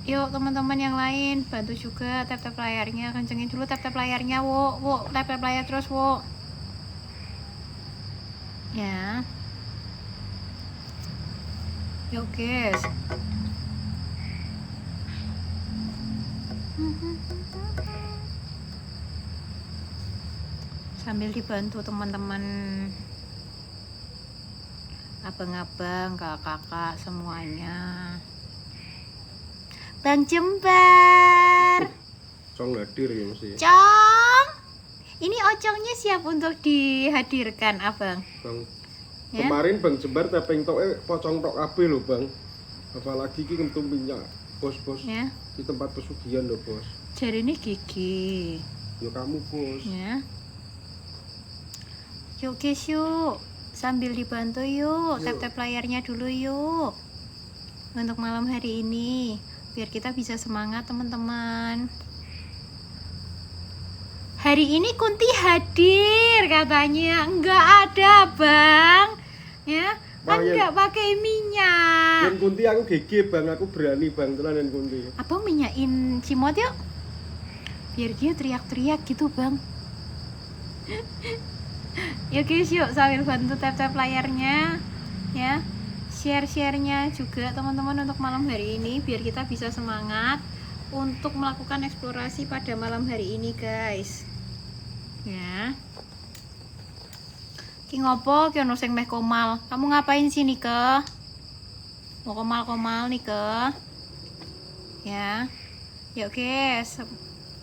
Yuk teman-teman yang lain bantu juga tap-tap layarnya, kencengin dulu tap-tap layarnya, wo, tap-tap layar terus, wo. Ya. Yuk guys. Sambil dibantu teman-teman, abang-abang, kakak-kakak semuanya. Bang Jembar. Cong hadir ya mesti. Cong. Ini ocongnya siap untuk dihadirkan, Abang. Bang. Ya? Kemarin Bang Jembar taping toke pocong tok kabeh lho, Bang. Apalagi iki kentu minyak, Bos. Ya. Di tempat pesugihan lho, Bos. Jari ini gigi. Ya kamu, Bos. Ya. Yuk guys, yuk. Sambil dibantu yuk. Tap-tap layarnya dulu yuk. Untuk malam hari ini. Biar kita bisa semangat teman-teman. Hari ini Kunti hadir katanya. Enggak ada Bang. Ya, Bang, enggak pakai minyak. Yen Kunti aku gege, Bang. Aku berani, Bang, tenan yen Kunti. Abang minyakin Cimot yuk. Biar dia teriak-teriak gitu Bang. Yuk guys, yuk sambil bantu tap-tap layarnya. Ya, share-sharenya juga teman-teman untuk malam hari ini. Biar kita bisa semangat untuk melakukan eksplorasi pada malam hari ini guys. Ya. Ki ngopo ki ono sing meh komal. Kamu ngapain sih Nike? Mau komal-komal Nike? Ya. Yuk guys.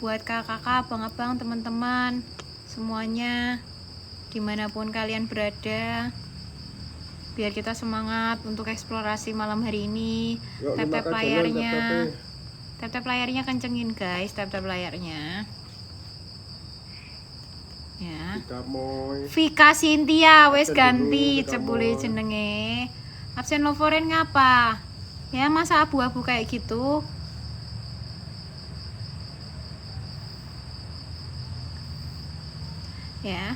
Buat kakak-kakak, abang-abang, teman-teman semuanya dimanapun kalian berada, biar kita semangat untuk eksplorasi malam hari ini. Tap-tap layarnya. Tap-tap layarnya kencengin guys, tap-tap layarnya. Ya. Vika Cynthia wes ganti cebule jenenge. Absen Lovoren ngapa? Ya masa abu-abu kayak gitu? Ya.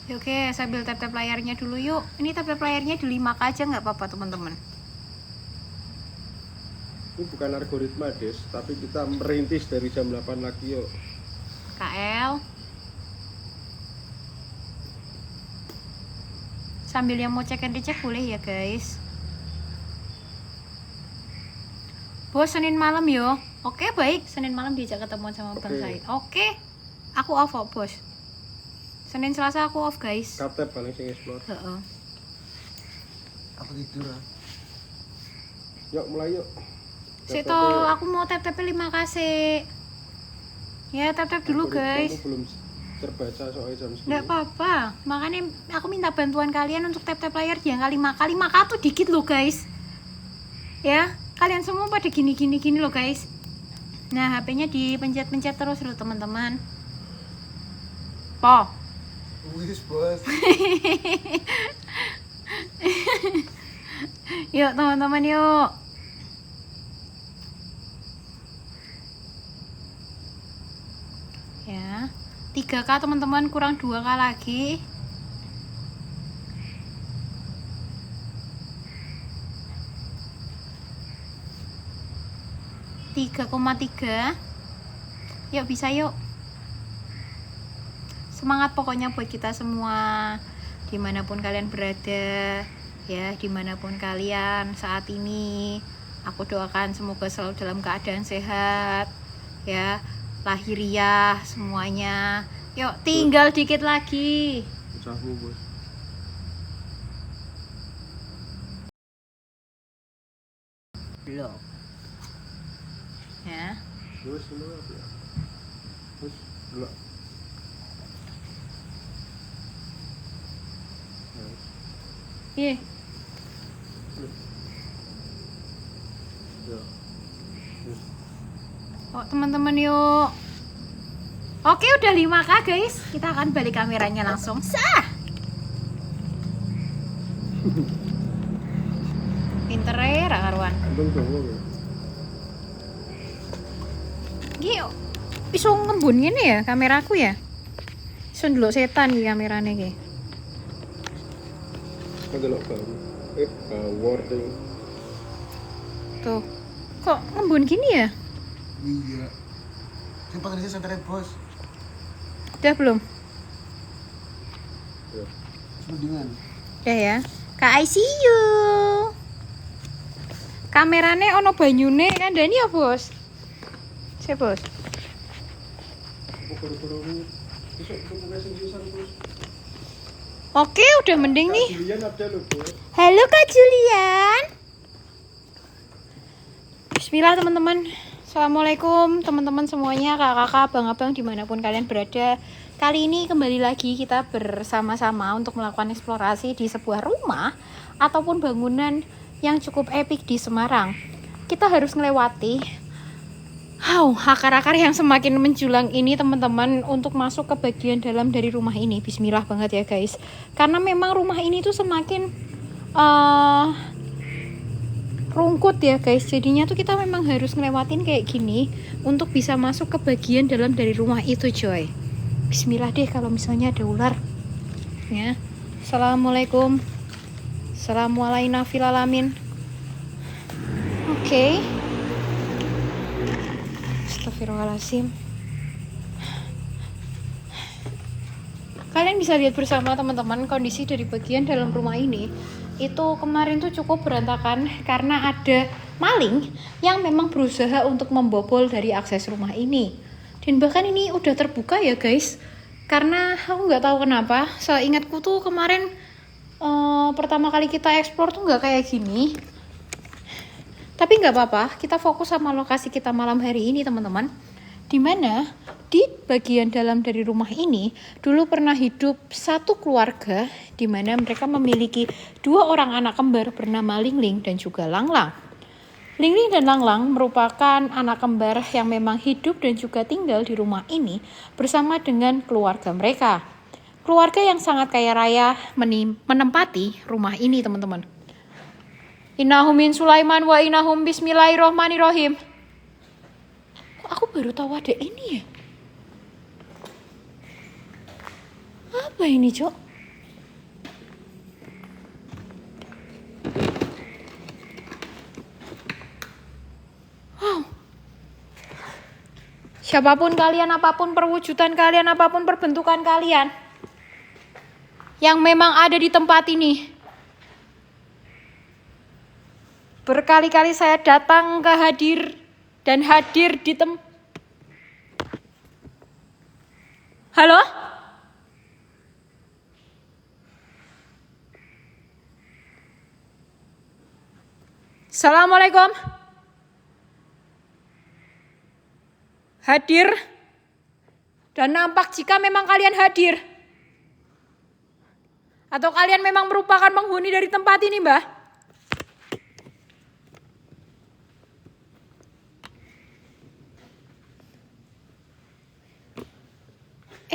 Oke, sambil tap-tap layarnya dulu yuk. Ini tap-tap layarnya di 5K aja nggak apa-apa teman-teman. Ini bukan algoritma, Des, tapi kita merintis dari jam 8 lagi yuk. KL. Sambil yang mau cek and recheck boleh ya guys. Bos, Senin malam yo. Oke baik, Senin malam diajak ketemu sama Bang Said. Oke. Aku off kok, Bos. Senin Selasa aku off, guys. Katep paling sing explore. Heeh. Aku tidur. Yuk mulai yuk. Sito, aku mau tap-tap 5K sih. Ya, tap-tap dulu, guys. Belum terbaca soal jam segini. Nggak apa-apa. Makanya aku minta bantuan kalian untuk tap-tap layar di angka 5K. 5K tuh dikit loh, guys. Ya, kalian semua pada gini loh, guys. Nah, HP-nya dipencet-pencet terus loh, teman-teman. Po. Wis, Bos. Yuk, teman-teman, yuk. Ya. 3K teman-teman, kurang 2K lagi. ,3 yuk bisa yuk, semangat pokoknya buat kita semua dimanapun kalian berada ya, dimanapun kalian saat ini. Aku doakan semoga selalu dalam keadaan sehat ya, lahiriah semuanya. Yuk tinggal dikit lagi. Ucapmu, Bos. Belum ya. Terus dulu apa ya? Terus dulu. Iya. Ya. Oh teman-teman yuk. Oke udah 5K guys. Kita akan balik kameranya langsung. Sah. Pinter ya karuan. Untung dong ya. Gio, iso ngembun ngene ya kameraku ya. Iso ndelok setan iki kamerane iki. Kan delok bau. Bawor ding. Tuh. Kok ngembun gini ya? Iya. Yang paling saya santai bos. Udah belum? Ya. Mendingan. Udah ya. Kak ICU. Kamerane ono banyune kandhani ya, Bos? Saya, Bos. Oke, udah mending nih. Julian ada loh, Bos. Halo Kak Julian. Bismillah teman-teman. Assalamualaikum teman-teman semuanya, kakak-kakak, abang-abang dimanapun kalian berada. Kali ini kembali lagi kita bersama-sama untuk melakukan eksplorasi di sebuah rumah ataupun bangunan yang cukup epik di Semarang. Kita harus melewati akar-akar yang semakin menjulang ini teman-teman untuk masuk ke bagian dalam dari rumah ini. Bismillah banget ya guys. Karena memang rumah ini tuh semakin rungkut ya guys. Jadinya tuh kita memang harus ngelewatin kayak gini untuk bisa masuk ke bagian dalam dari rumah itu coy. Bismillah deh kalau misalnya ada ular. Ya. Assalamualaikum. Assalamualaikum fil alamin. Oke. Astagfirullahaladzim. Kalian bisa lihat bersama teman-teman kondisi dari bagian dalam rumah ini. Itu kemarin tuh cukup berantakan karena ada maling yang memang berusaha untuk membobol dari akses rumah ini. Dan bahkan ini udah terbuka ya guys. Karena aku nggak tahu kenapa. Seingatku tuh kemarin pertama kali kita explore tuh nggak kayak gini. Tapi nggak apa-apa, kita fokus sama lokasi kita malam hari ini teman-teman. Dimana di bagian dalam dari rumah ini dulu pernah hidup satu keluarga, dimana mereka memiliki 2 orang anak kembar bernama Lingling dan juga Langlang. Lingling dan Langlang merupakan anak kembar yang memang hidup dan juga tinggal di rumah ini bersama dengan keluarga mereka. Keluarga yang sangat kaya raya menempati rumah ini teman-teman. Innahum min Sulaiman wa innahum bismillahirrohmanirrohim. Kok aku baru tahu ada ini ya? Apa ini, Cok? Wow. Siapapun kalian, apapun perwujudan kalian, apapun perbentukan kalian yang memang ada di tempat ini. Berkali-kali saya datang ke hadir di Halo? Assalamualaikum. Hadir dan nampak jika memang kalian hadir. Atau kalian memang merupakan penghuni dari tempat ini, Mbah?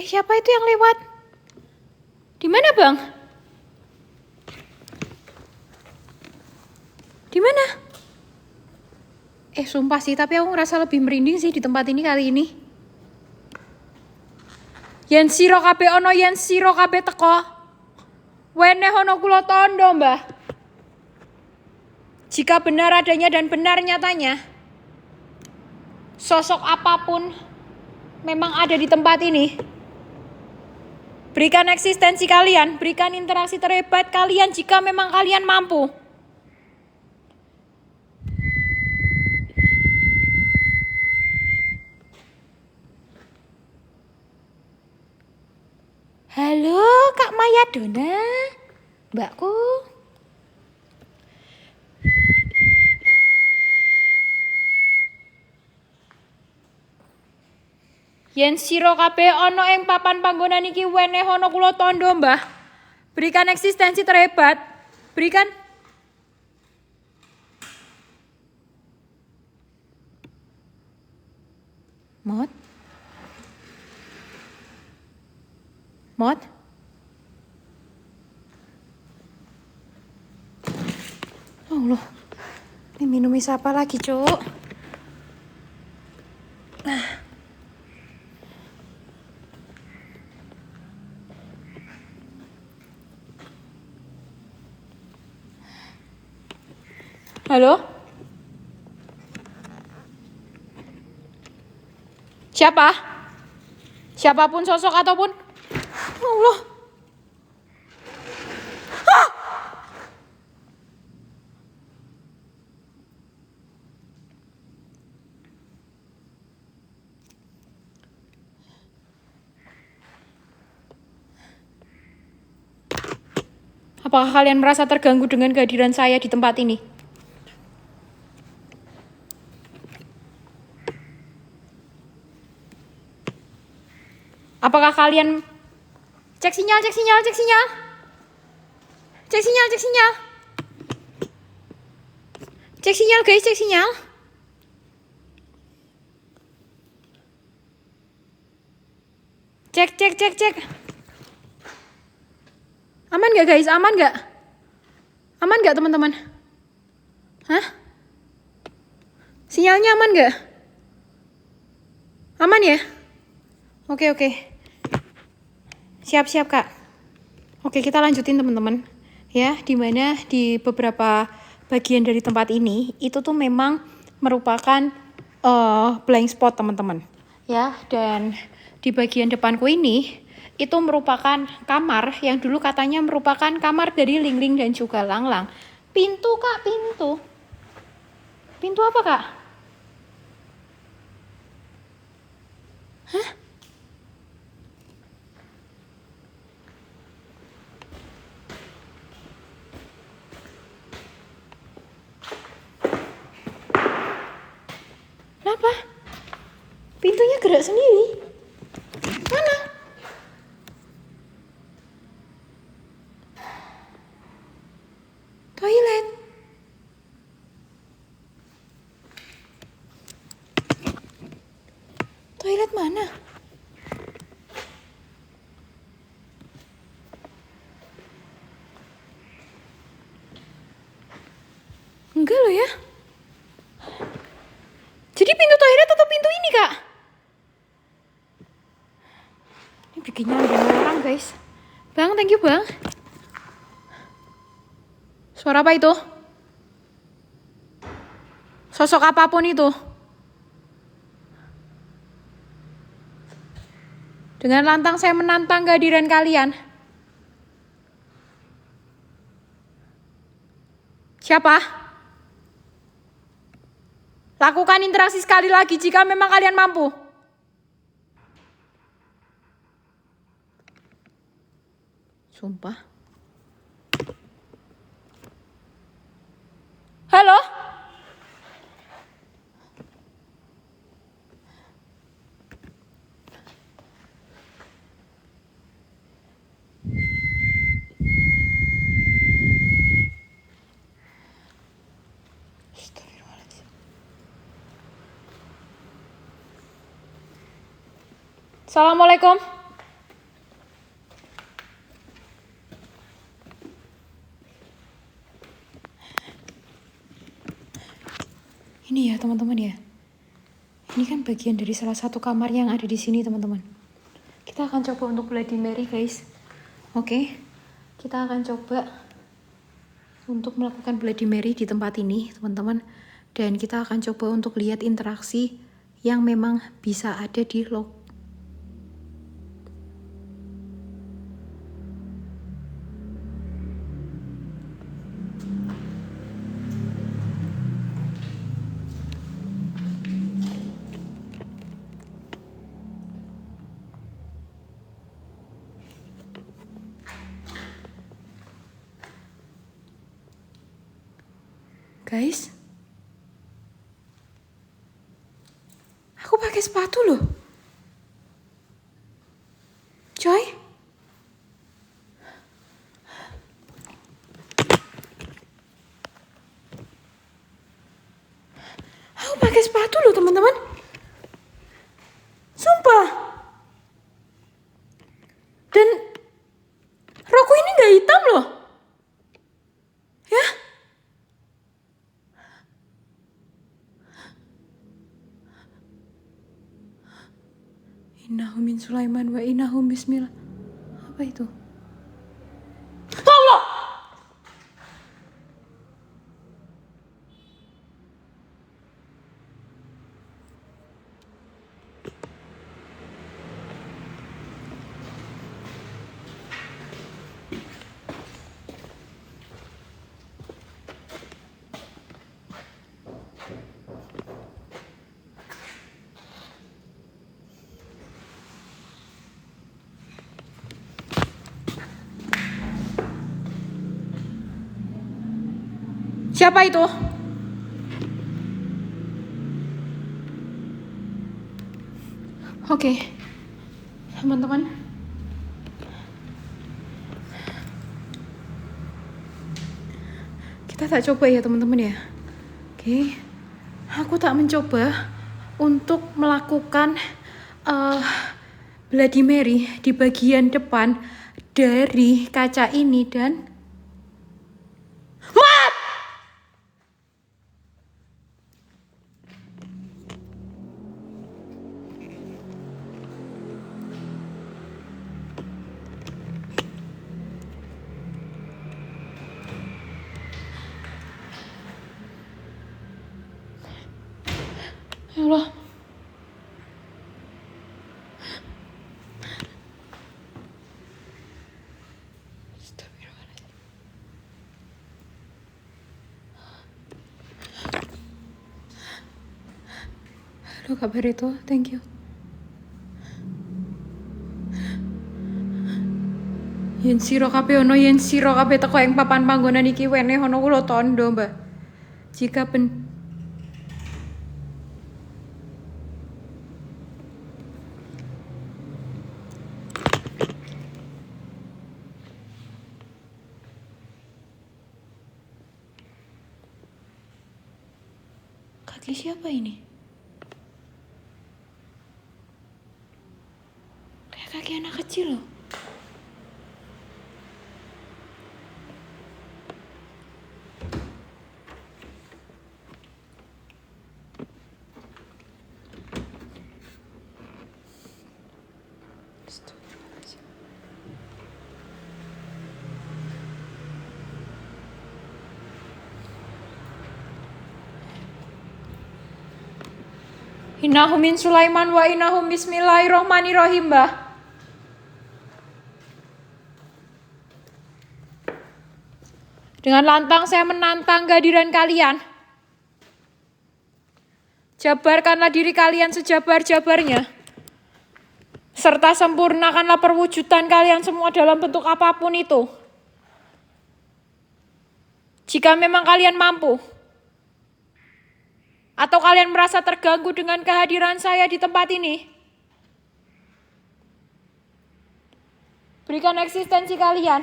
Siapa itu yang lewat? Di mana, Bang? Di mana? Sumpah sih, tapi aku ngerasa lebih merinding sih di tempat ini kali ini. Yen sira kabeh ana, yen sira kabeh teko. Weneh ana kula tondo, Mbah. Jika benar adanya dan benar nyatanya, sosok apapun memang ada di tempat ini. Berikan eksistensi kalian, berikan interaksi terhebat kalian jika memang kalian mampu. Halo Kak Maya Dona, Mbakku. Yen sira kabeh ana ing papan panggonan iki weneh ana kula tondo, Mbah. Berikan eksistensi terhebat. Berikan Mot. Allah. Ini minum siapa lagi, Cuk? Halo? Siapa? Siapapun sosok ataupun Allah. Ah! Apakah kalian merasa terganggu dengan kehadiran saya di tempat ini? Apakah kalian cek sinyal, cek sinyal, cek sinyal. Cek sinyal, cek sinyal. Cek sinyal guys, cek sinyal. Cek, cek, cek, cek. Aman gak guys? Aman gak? Aman gak teman-teman? Hah? Sinyalnya aman gak? Aman ya? Oke, oke. Siap-siap kak. Oke, kita lanjutin teman-teman. Ya, dimana di beberapa bagian dari tempat ini itu tuh memang merupakan blind spot teman-teman. Ya, dan di bagian depanku ini itu merupakan kamar yang dulu katanya merupakan kamar dari Lingling dan juga Langlang. Pintu kak, pintu. Pintu apa kak? Hah? Kenapa? Pintunya gerak sendiri. Mana? Toilet. Toilet mana? Enggak loh ya. Jadi pintu toilet atau pintu ini kak? Ini bikinnya ada orang guys. Bang, thank you bang. Suara apa itu? Sosok apapun itu. Dengan lantang saya menantang kehadiran kalian. Siapa? Lakukan interaksi sekali lagi jika memang kalian mampu. Sumpah. Halo? Assalamualaikum. Ini ya teman-teman ya. Ini kan bagian dari salah satu kamar yang ada di sini teman-teman. Kita akan coba untuk Bloody Mary guys. Oke. Kita akan coba untuk melakukan Bloody Mary di tempat ini teman-teman. Dan kita akan coba untuk lihat interaksi yang memang bisa ada di guys. Aku pakai sepatu loh. Coy. Aku pakai sepatu loh teman-teman. Sumpah. Dan rokku ini gak hitam loh. Ya. Innahu min Sulaiman wa innahu bismillah. Apa itu? Allah! Siapa itu? Oke, teman-teman. Kita tak coba ya teman-teman ya. Oke, aku tak mencoba untuk melakukan Bloody Mary di bagian depan dari kaca ini dan ya Allah. Halo kabar itu, thank you. Yen sira kabeh ono yen sira kabeh teko ing papan panggonan iki wene ono kula tondo, Mbah. Jika kaki siapa ini? Kayak kaki anak kecil loh. Innahum min Sulaiman wa innahum bismillahirrohmanirrohim, Mbah. Dengan lantang saya menantang kehadiran kalian. Jabarkanlah diri kalian sejabar-jabarnya. Serta sempurnakanlah perwujudan kalian semua dalam bentuk apapun itu. Jika memang kalian mampu. Atau kalian merasa terganggu dengan kehadiran saya di tempat ini. Berikan eksistensi kalian.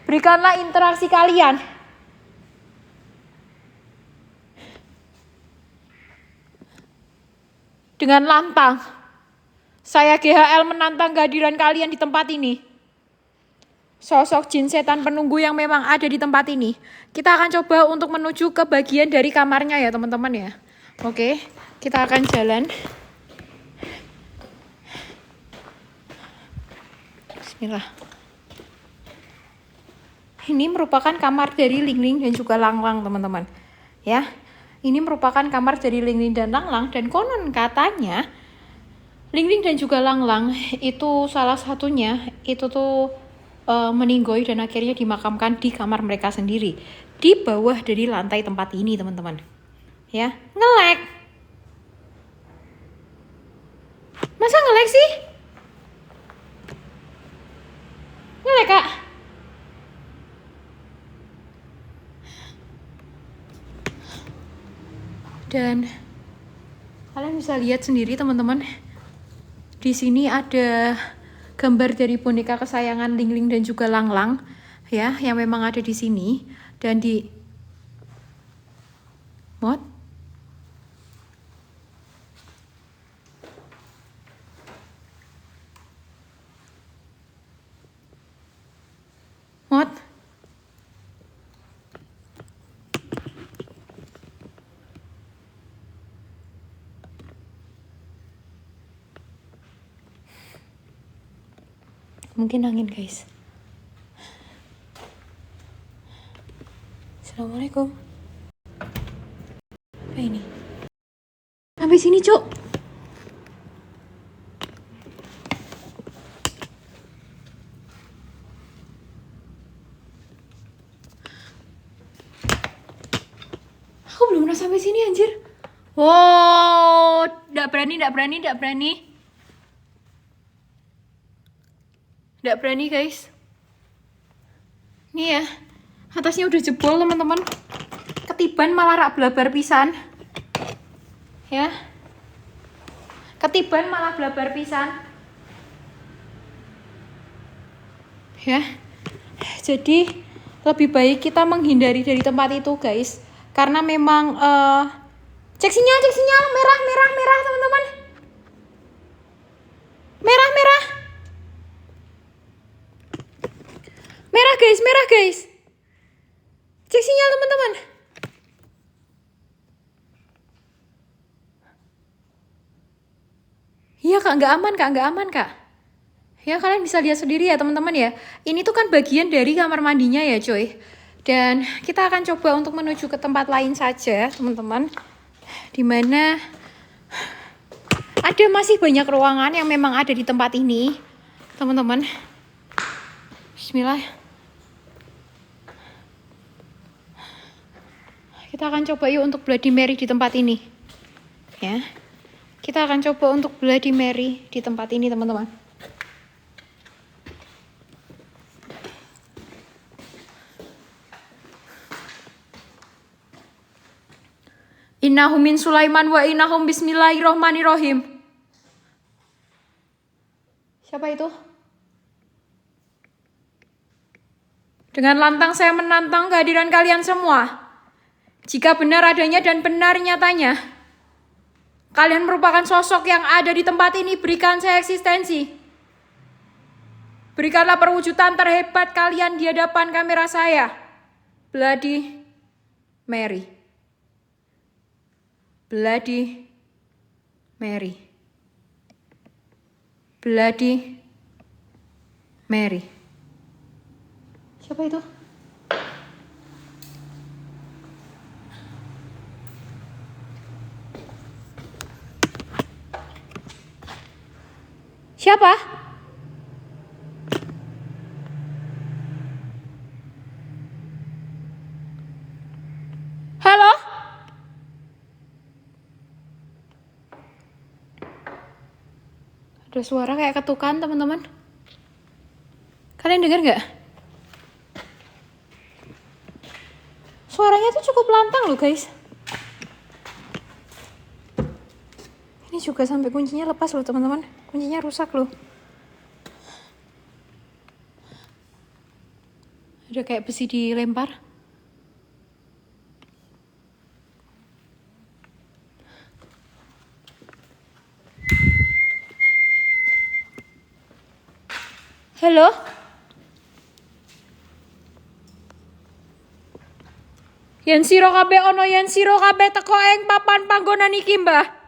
Berikanlah interaksi kalian. Dengan lantang, saya GHL menantang kehadiran kalian di tempat ini. Sosok jin setan penunggu yang memang ada di tempat ini. Kita akan coba untuk menuju ke bagian dari kamarnya ya teman-teman ya. Oke, kita akan jalan. Bismillah. Ini merupakan kamar dari Lingling dan juga Langlang teman-teman. Ya, ini merupakan kamar dari Lingling dan Langlang. Dan konon katanya Lingling dan juga Langlang itu salah satunya itu tuh meninggoy dan akhirnya dimakamkan di kamar mereka sendiri di bawah dari lantai tempat ini teman-teman ya. Ngelek, masa ngelek sih? Ngelek kak. Dan kalian bisa lihat sendiri teman-teman, di sini ada gambar dari boneka kesayangan Lingling dan juga Langlang ya, yang memang ada di sini dan di Mod. Mod. Mungkin angin guys. Assalamualaikum. Apa ini? Sampai sini cuk. Aku belum pernah sampai sini anjir. Wow, nggak berani. Nggak berani guys. Nih ya, atasnya udah jebol teman-teman. Ketiban malah rak blabar pisan. Ya. Ketiban malah blabar pisan. Ya. Jadi lebih baik kita menghindari dari tempat itu guys. Karena memang cek sinyal merah teman-teman. Merah. Merah guys. Cek sinyal teman-teman. Iya kak, nggak aman kak. Ya kalian bisa lihat sendiri ya teman-teman ya. Ini tuh kan bagian dari kamar mandinya ya coy. Dan kita akan coba untuk menuju ke tempat lain saja teman-teman. Dimana ada masih banyak ruangan yang memang ada di tempat ini teman-teman. Bismillah. Kita akan coba yuk untuk Bloody Mary di tempat ini. Ya. Kita akan coba untuk Bloody Mary di tempat ini teman-teman. Innahum min Sulaiman wa innahum bismillahirrohmanirrohim. Siapa itu? Dengan lantang saya menantang kehadiran kalian semua. Jika benar adanya dan benar nyatanya, kalian merupakan sosok yang ada di tempat ini, berikan saya eksistensi. Berikanlah perwujudan terhebat kalian di hadapan kamera saya. Bloody Mary. Bloody Mary. Bloody Mary. Siapa itu? Siapa? Halo? Ada suara kayak ketukan teman-teman. Kalian dengar nggak? Suaranya tuh cukup lantang loh guys. Ini juga sampai kuncinya lepas loh teman-teman. Kuncinya rusak loh. Ada kayak besi dilempar. Halo? Yen sira kabeh ana yen sira kabeh teko ing papan panggonan iki, Mbah.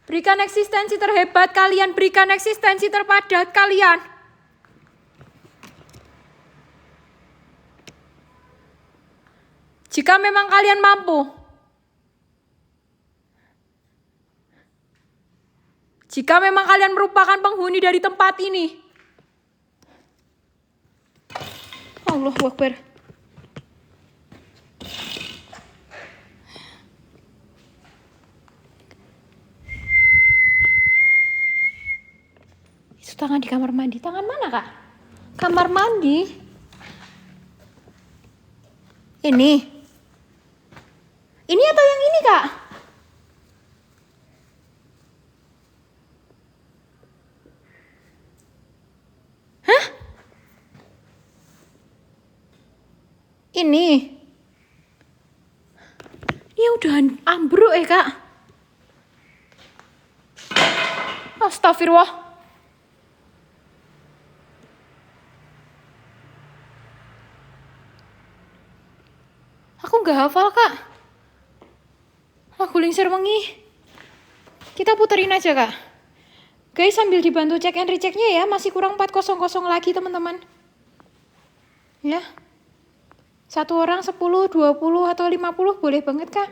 Berikan eksistensi terhebat kalian, berikan eksistensi terpadat kalian. Jika memang kalian mampu. Jika memang kalian merupakan penghuni dari tempat ini. Allahu Akbar. Itu tangan di kamar mandi. Tangan mana, Kak? Kamar mandi. Ini. Ini atau yang ini, Kak? Hah? Ini. Ini udah ambruk Kak. Astagfirullah. Aku nggak hafal, Kak. Lagu Lingsir Wengi. Kita puterin aja, Kak. Guys, sambil dibantu cek and rechecknya ya. Masih kurang 400 lagi, teman-teman. Ya. Satu orang 10, 20, atau 50 boleh banget, Kak.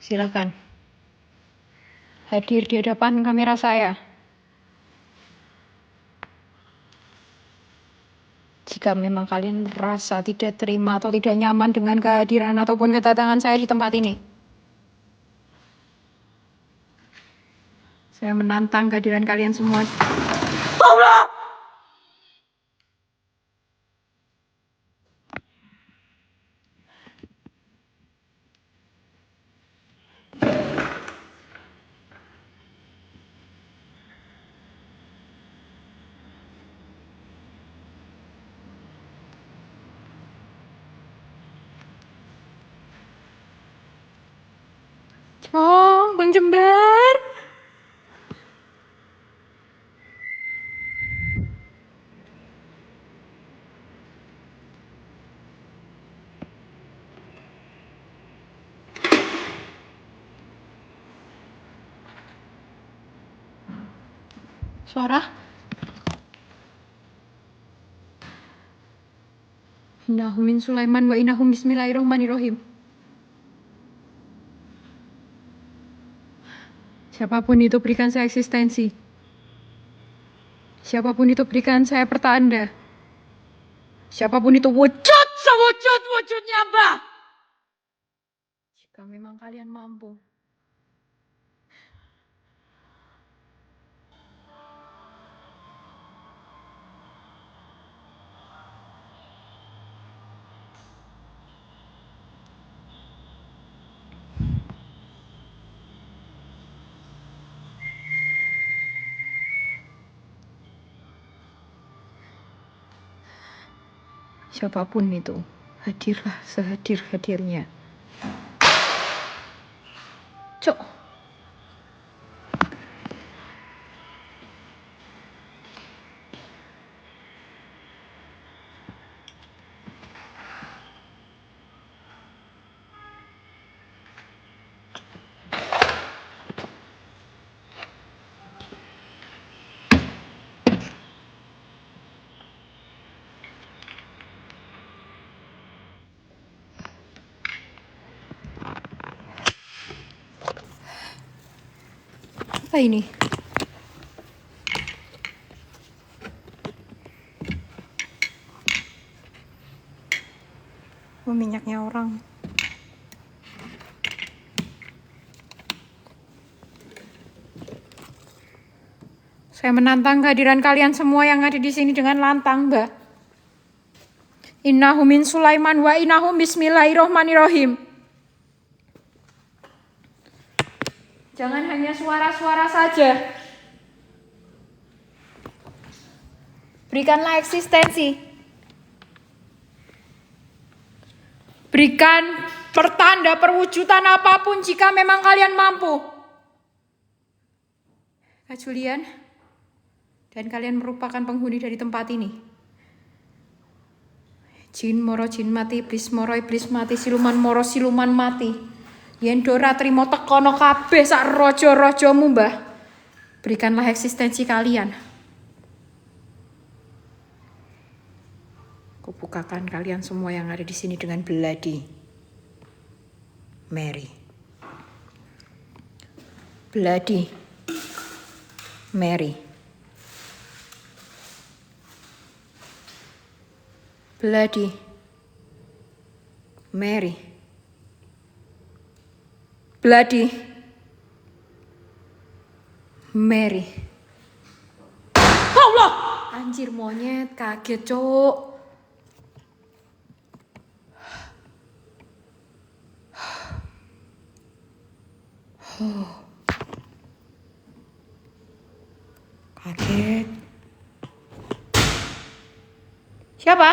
Silakan hadir di hadapan kamera saya. Jika memang kalian merasa tidak terima atau tidak nyaman dengan kehadiran ataupun kedatangan saya di tempat ini, saya menantang kehadiran kalian semua. Oh, Bang Jember. Suara? Innahum min Sulaiman wa innahum bismillahirrahmanirrahim. Siapapun itu berikan saya eksistensi. Siapapun itu berikan saya pertanda. Siapapun itu wujud sewujud-wujudnya, Mbah. Jika memang kalian mampu. Siapapun itu, hadirlah sehadir-hadirnya. Cok. Apa ini? Oh, minyaknya orang. Saya menantang kehadiran kalian semua yang ada di sini dengan lantang, Mbak. Innahum min Sulaiman wa innahum bismillahirrahmanirrahim. Jangan hanya suara-suara saja. Berikanlah eksistensi. Berikan pertanda perwujudan apapun jika memang kalian mampu. Kak Julian, dan kalian merupakan penghuni dari tempat ini. Jin moro jin mati, iblis moro iblis mati, siluman moro siluman mati. Yen dora trimo tekono kabeh sak raja-rajamu, Mbah. Berikanlah eksistensi kalian. Kubukakan kalian semua yang ada di sini dengan Bloody Mary. Bloody Mary. Bloody Mary. Bloody Mary. Allah! Anjir monyet, kaget, Cuk. Kaget. Siapa?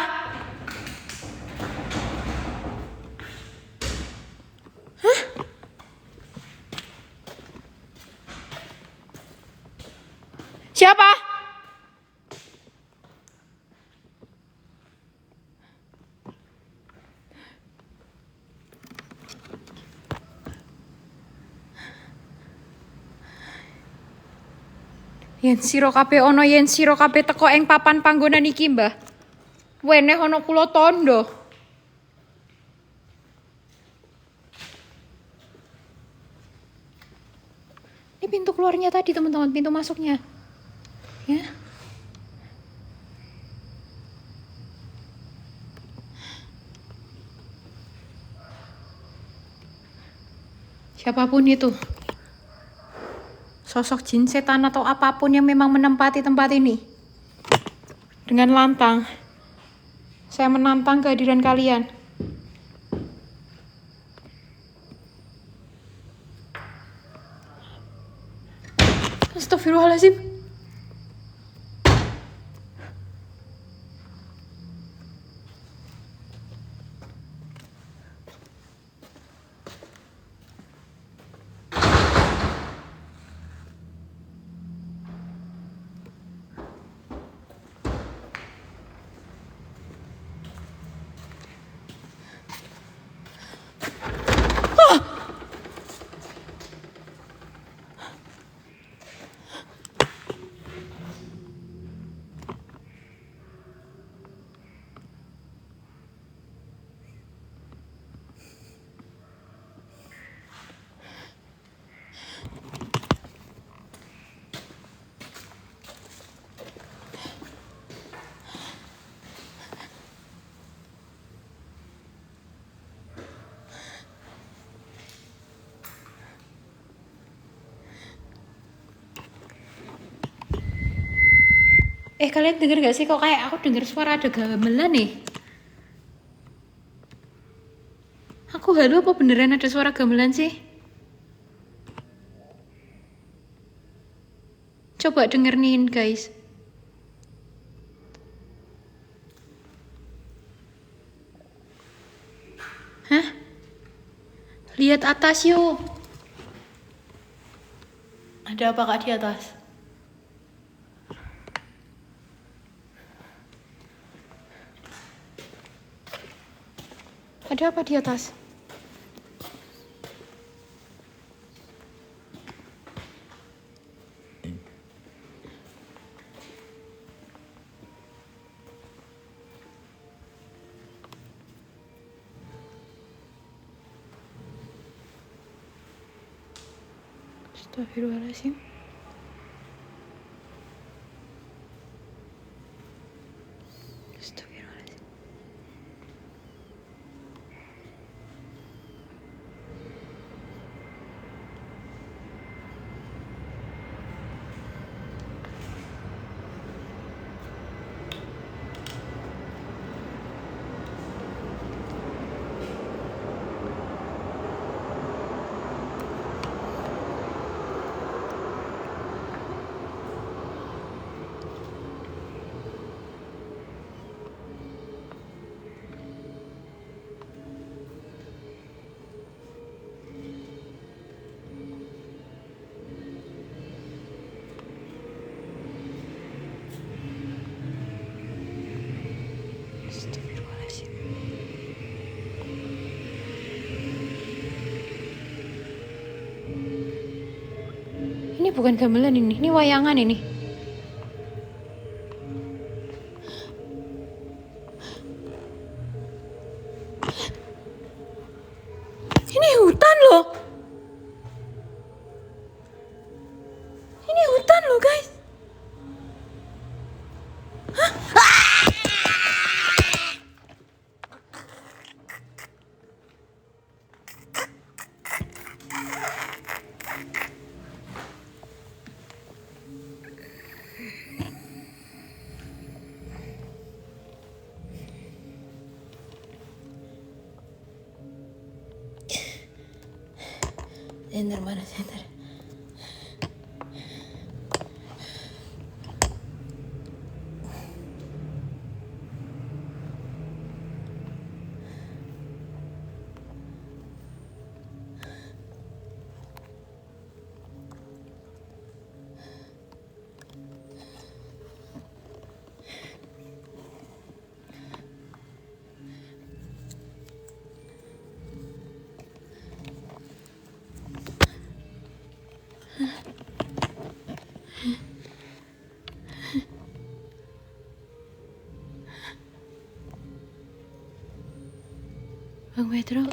Siapa? Yen sira kabeh ana yen sira kabeh teko ing papan panggonan iki, Mbah. Weneh ana kula tandha. Ini pintu keluarnya tadi teman-teman, pintu masuknya. Ya. Siapapun itu, sosok jin, setan atau apapun yang memang menempati tempat ini, dengan lantang, saya menantang kehadiran kalian. Astagfirullahaladzim. Kalian denger gak sih kok kayak aku denger suara ada gamelan nih? Aku halu apa beneran ada suara gamelan sih? Coba dengerin guys. Hah? Lihat atas yuk. Ada apa kak di atas? Ada apa di atas? Astagfirullahaladzim. Astagfirullahaladzim. Astagfirullahaladzim. Ini bukan gamelan ini wayangan ini. Ini hutan loh. Ini hutan loh guys. Center mana center? Bang Pedro.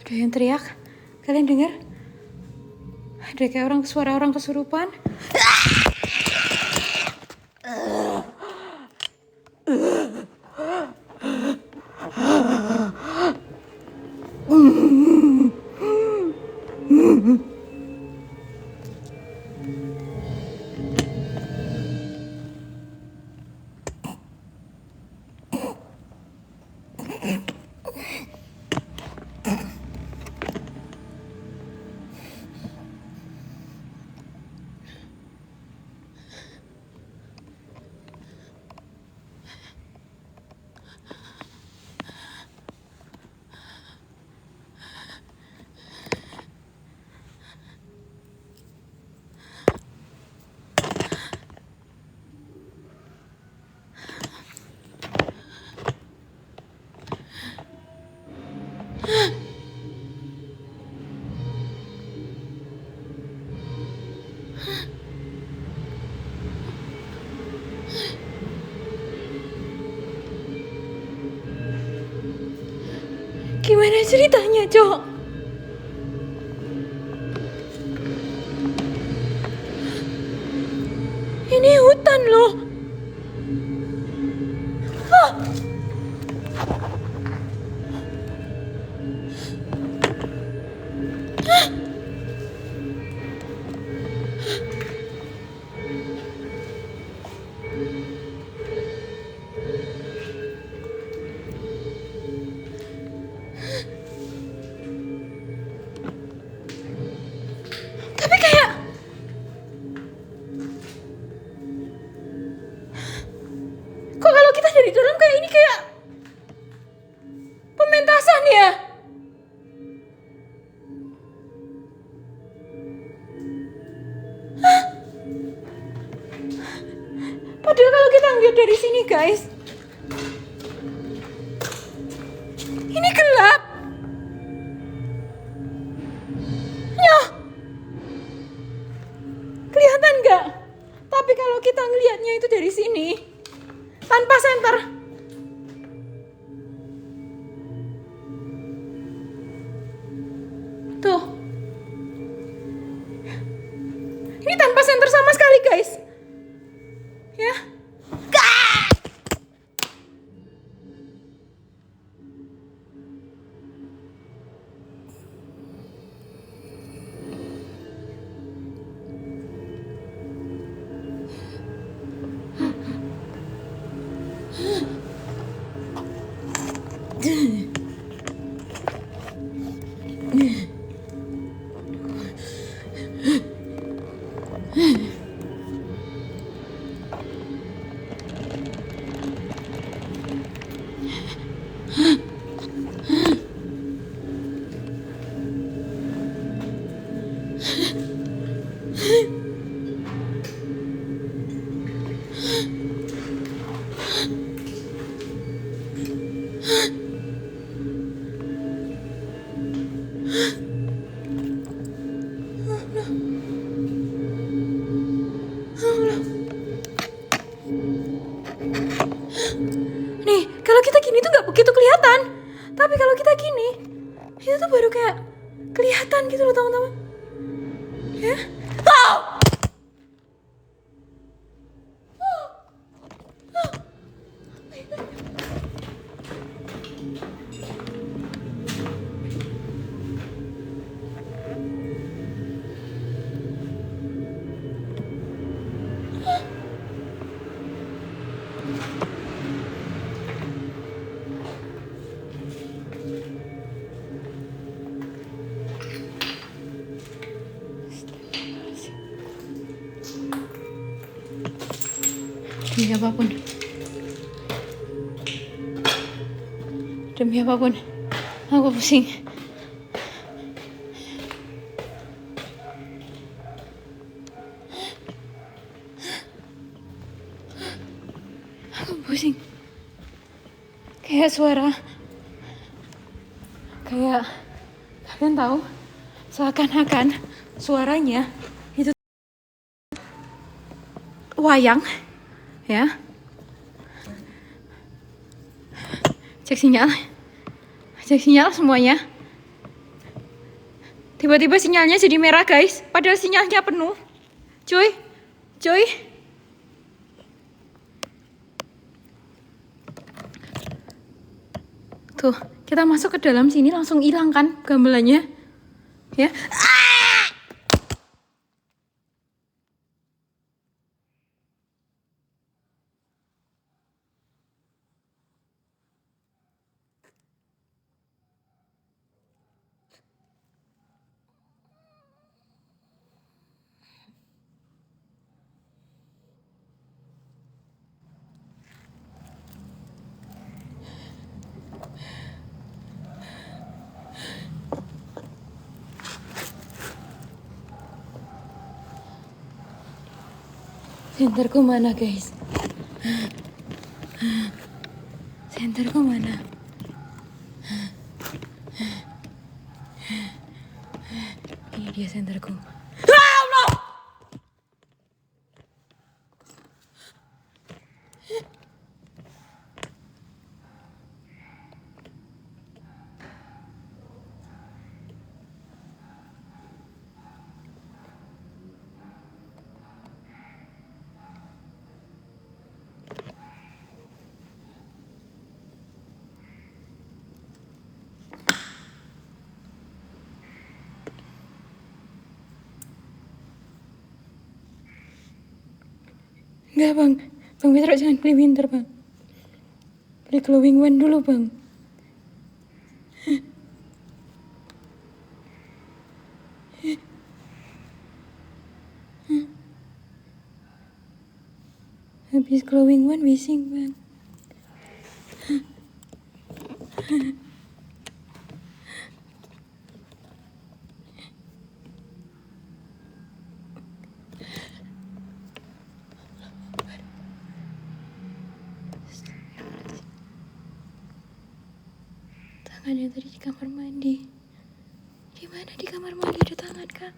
Ada yang teriak. Kalian dengar? Ada kayak suara orang kesurupan. Gimana ceritanya, Cok? Ini hutan loh. Ah! Tapi kayak kok kalau kita dari dalam kayak ini kayak pementasan ya? Hah? Padahal kalau kita ngeliat dari sini guys, ini gelap. Nyoh. Kelihatan nggak? Tapi kalau kita ngelihatnya itu dari sini, tanpa senter, tuh, ini tanpa senter sama sekali guys, ya. Nih, kalau kita gini tuh nggak begitu kelihatan. Tapi kalau kita gini, itu tuh baru kayak kelihatan gitu loh teman-teman. Ya? Oh! Demi apapun. Demi apapun. Aku pusing. Aku pusing. Kayak suara. Kayak kalian tahu, seakan-akan suaranya itu wayang, ya. Cek sinyal semuanya. Tiba-tiba sinyalnya jadi merah guys, padahal sinyalnya penuh. Cuy. Tuh, kita masuk ke dalam sini langsung hilang kan gamelannya, ya. Senterku mana guys? Senterku mana? Ini dia senterku. Allah! Enggak bang Petro jangan beli winter bang. Beli glowing one dulu bang. Habis glowing one bising bang. Tangannya tadi di kamar mandi. Gimana di kamar mandi ada tangan kak?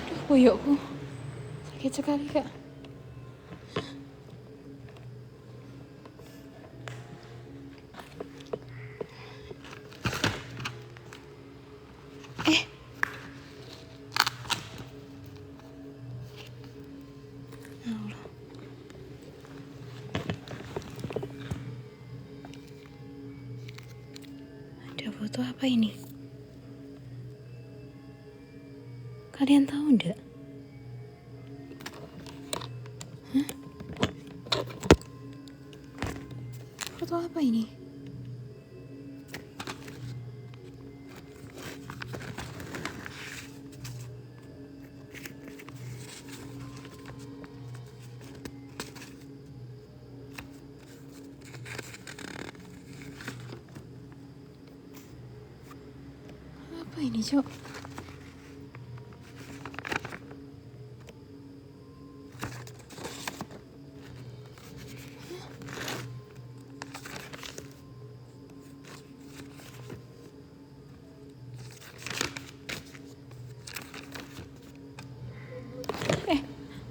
Aduh boyokku sakit sekali kak. Ada foto apa ini? Kalian tahu enggak? Hah? Foto apa ini? Apa ini, Cok?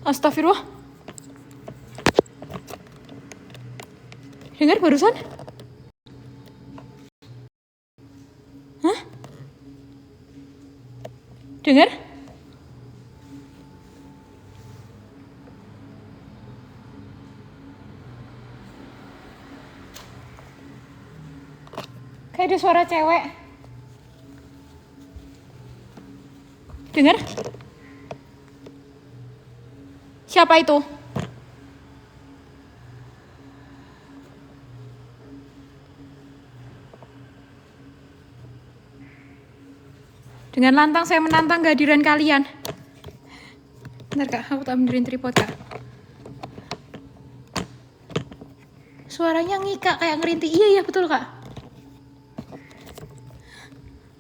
Astagfirullah. Dengar barusan? Hah? Dengar? Kayak ada suara cewek. Dengar? Siapa itu? Dengan lantang saya menantang kehadiran kalian. Bentar Kak, aku tak benerin tripod Kak. Suaranya ngikak kayak ngerintih. Iya betul Kak.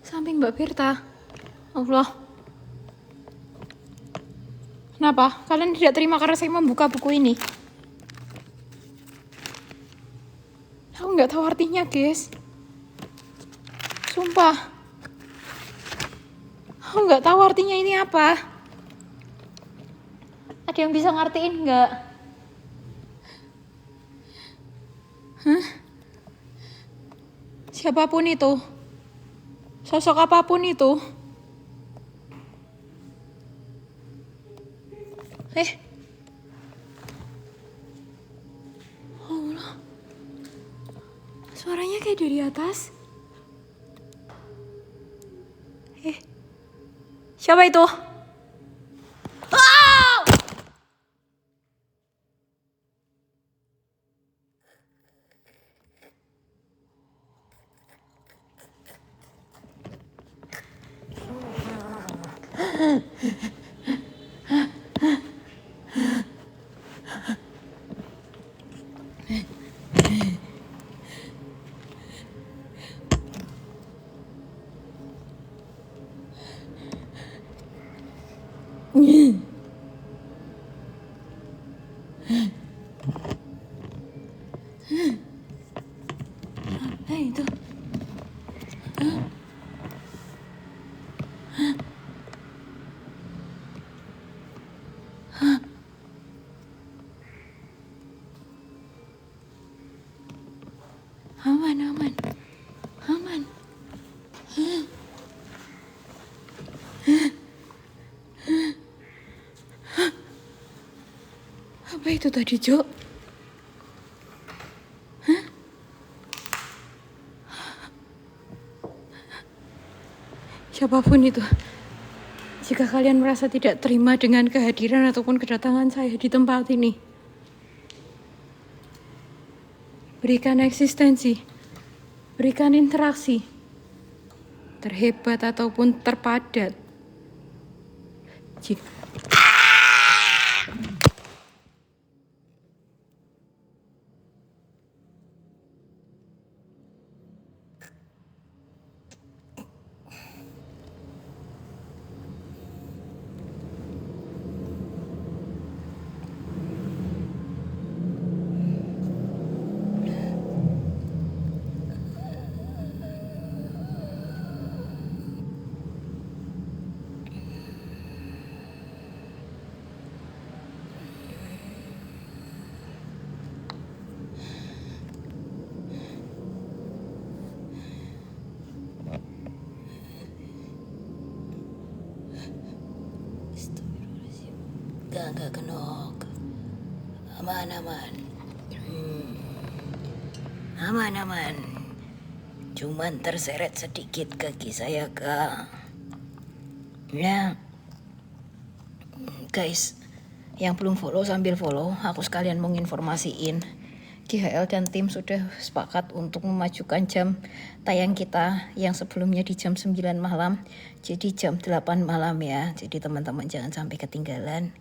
Samping Mbak Firta. Allah. Kenapa? Kalian tidak terima karena saya membuka buku ini? Aku nggak tahu artinya guys. Sumpah. Aku nggak tahu artinya ini apa. Ada yang bisa ngertiin nggak? Hah? Siapapun itu, sosok apapun itu. Allah. Suaranya kayak dari atas. Siapa itu? Itu. Aman. Apa itu tadi, Jo? Siapapun itu, jika kalian merasa tidak terima dengan kehadiran ataupun kedatangan saya di tempat ini, berikan eksistensi, berikan interaksi, terhebat ataupun terpadat. Gak kenok. Aman. Cuman terseret sedikit kaki saya, Kak. Ya. Guys, yang belum follow sambil follow. Aku sekalian mau nginformasiin. GHL dan tim sudah sepakat untuk memajukan jam tayang kita yang sebelumnya di jam 9 malam. Jadi jam 8 malam ya. Jadi teman-teman jangan sampai ketinggalan.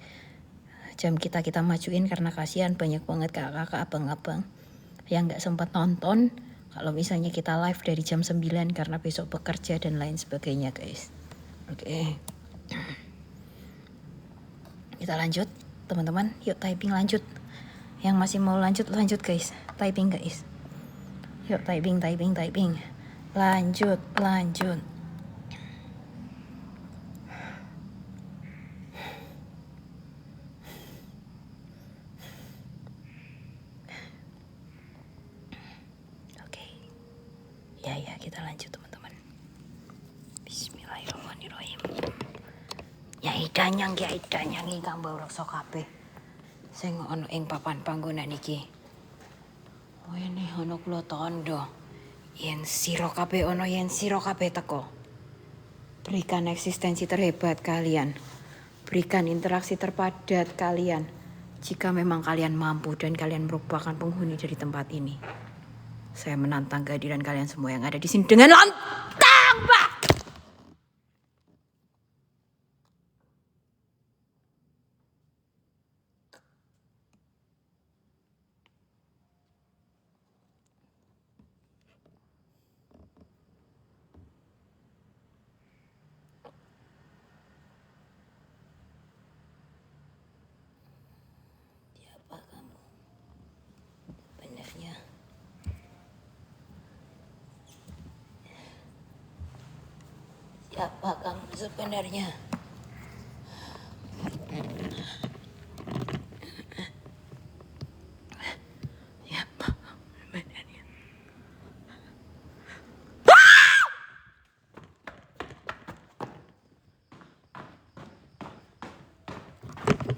Jam kita majuin karena kasihan banyak banget kakak-kakak, abang-abang yang gak sempat nonton. Kalau misalnya kita live dari jam 9 karena besok bekerja dan lain sebagainya guys. Oke. Kita lanjut teman-teman. Yuk typing lanjut. Yang masih mau lanjut guys. Typing guys. Yuk typing. Lanjut. Ya, kita lanjut teman-teman. Bismillahirrahmanirrahim. Ya idanyang ingkang bawreksa kabeh. Sing ana ing papan panggonan iki. Wene ana kula tandha. Yen sira kabeh teko. Berikan eksistensi terhebat kalian. Berikan interaksi terpadat kalian. Jika memang kalian mampu dan kalian merupakan penghuni dari tempat ini. Saya menantang kehadiran kalian semua yang ada di sini dengan lantang, Pak. Siapa kamu sebenarnya? Siapa kamu sebenarnya?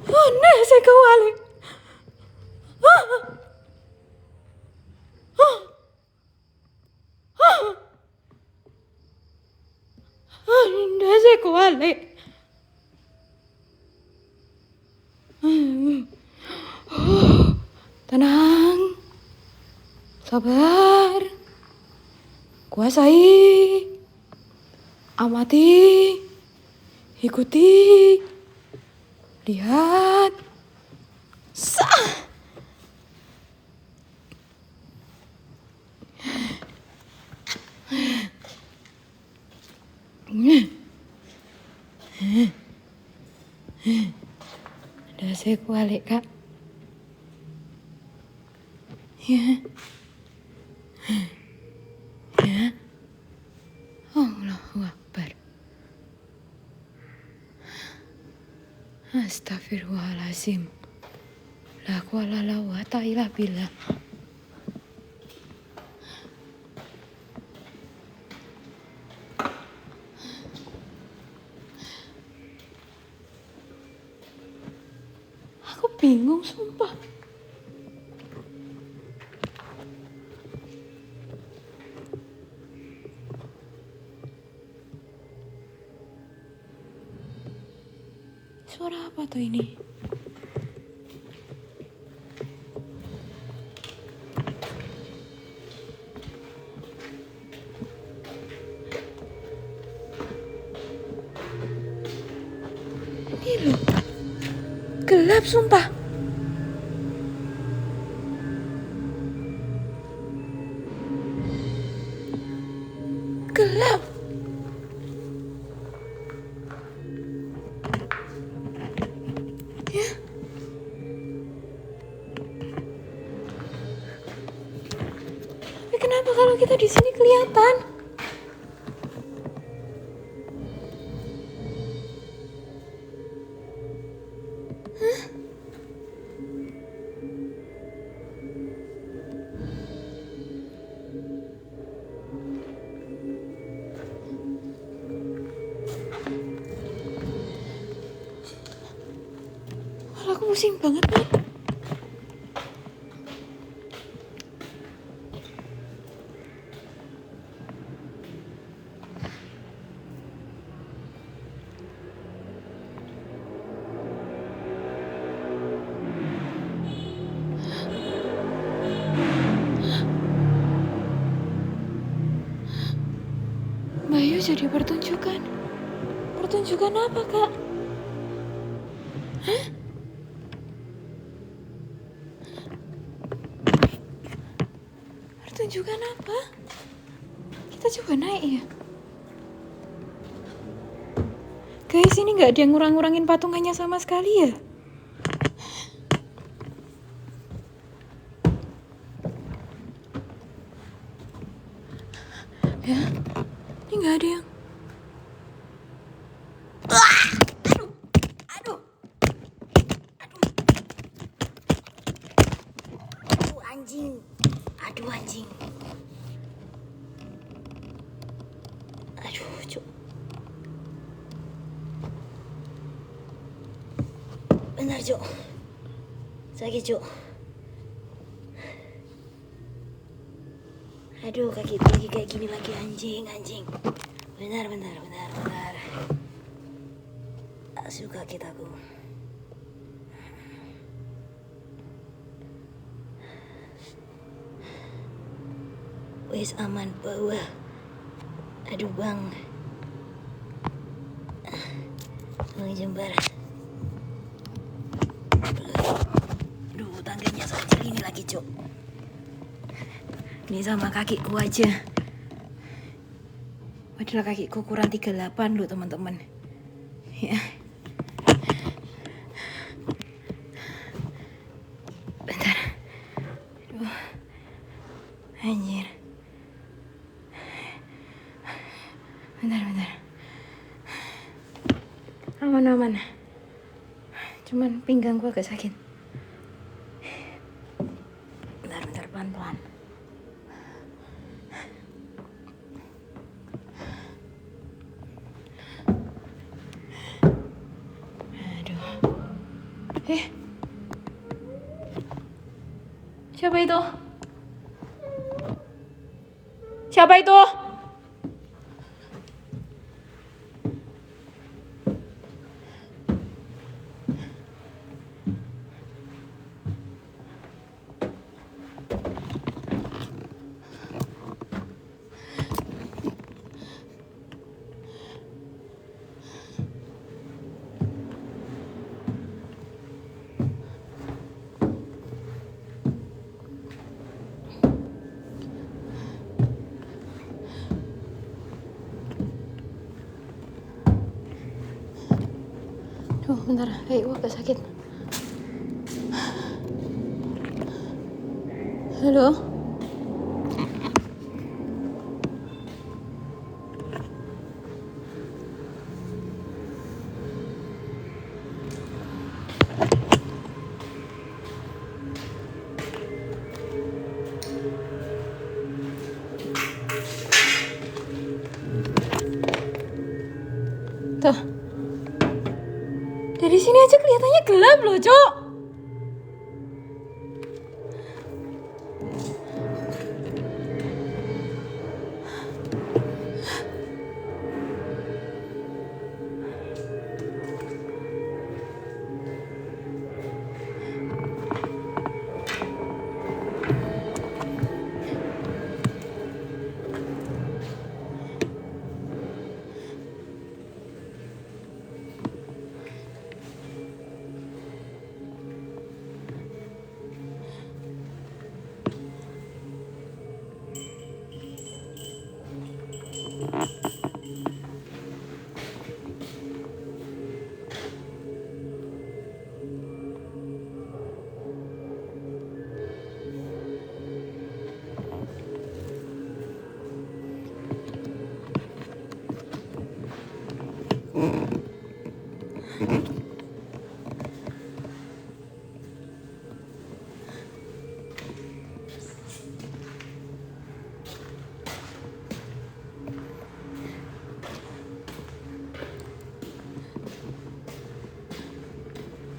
Oh, nah, saya kembali. Nah, saya kembali. Tenang, sabar, kuasai, amati, ikuti, lihat, sah. Udah saya balik, Kak. Ya. Ya. Allahu Akbar. Astagfirullahaladzim. La quwwata illa billah. Aku bingung, sumpah. Suara apa tuh ini? Ini loh. Gelap, sumpah. Gelap. Ya. Tapi kenapa kalau kita di sini kelihatan? Kalau aku pusing banget, Mat. Bayu jadi pertunjukan. Pertunjukan apa, Kak? Hah? Pertunjukan apa? Kita coba naik ya. Guys, ini nggak ada yang ngurang-ngurangin patungannya sama sekali ya? Ya, ini nggak ada yang. Aduh, anjing. Aduh, anjing. Aduh, cuk. Benar, cuk. Sakit, cuk. Aduh, kaki lagi kayak gini lagi, anjing. Benar. Tak suka kitaku. Wes aman bawah. Aduh, bang. Bang Jember. Aduh, tangganya sekecil ini lagi, cuk. Ini sama kakiku aja. Padahal kakiku kurang 38 loh, teman-teman. Ya. Bentar. Aduh. Anjir. Bentar. Aman-aman. Cuman pinggang gue agak sakit. Bentar, pelan-pelan. Aduh. Siapa itu? Siapa itu? Bentar, gue agak sakit. Halo? Tuh. Dari sini aja kelihatannya gelap loh, Cok.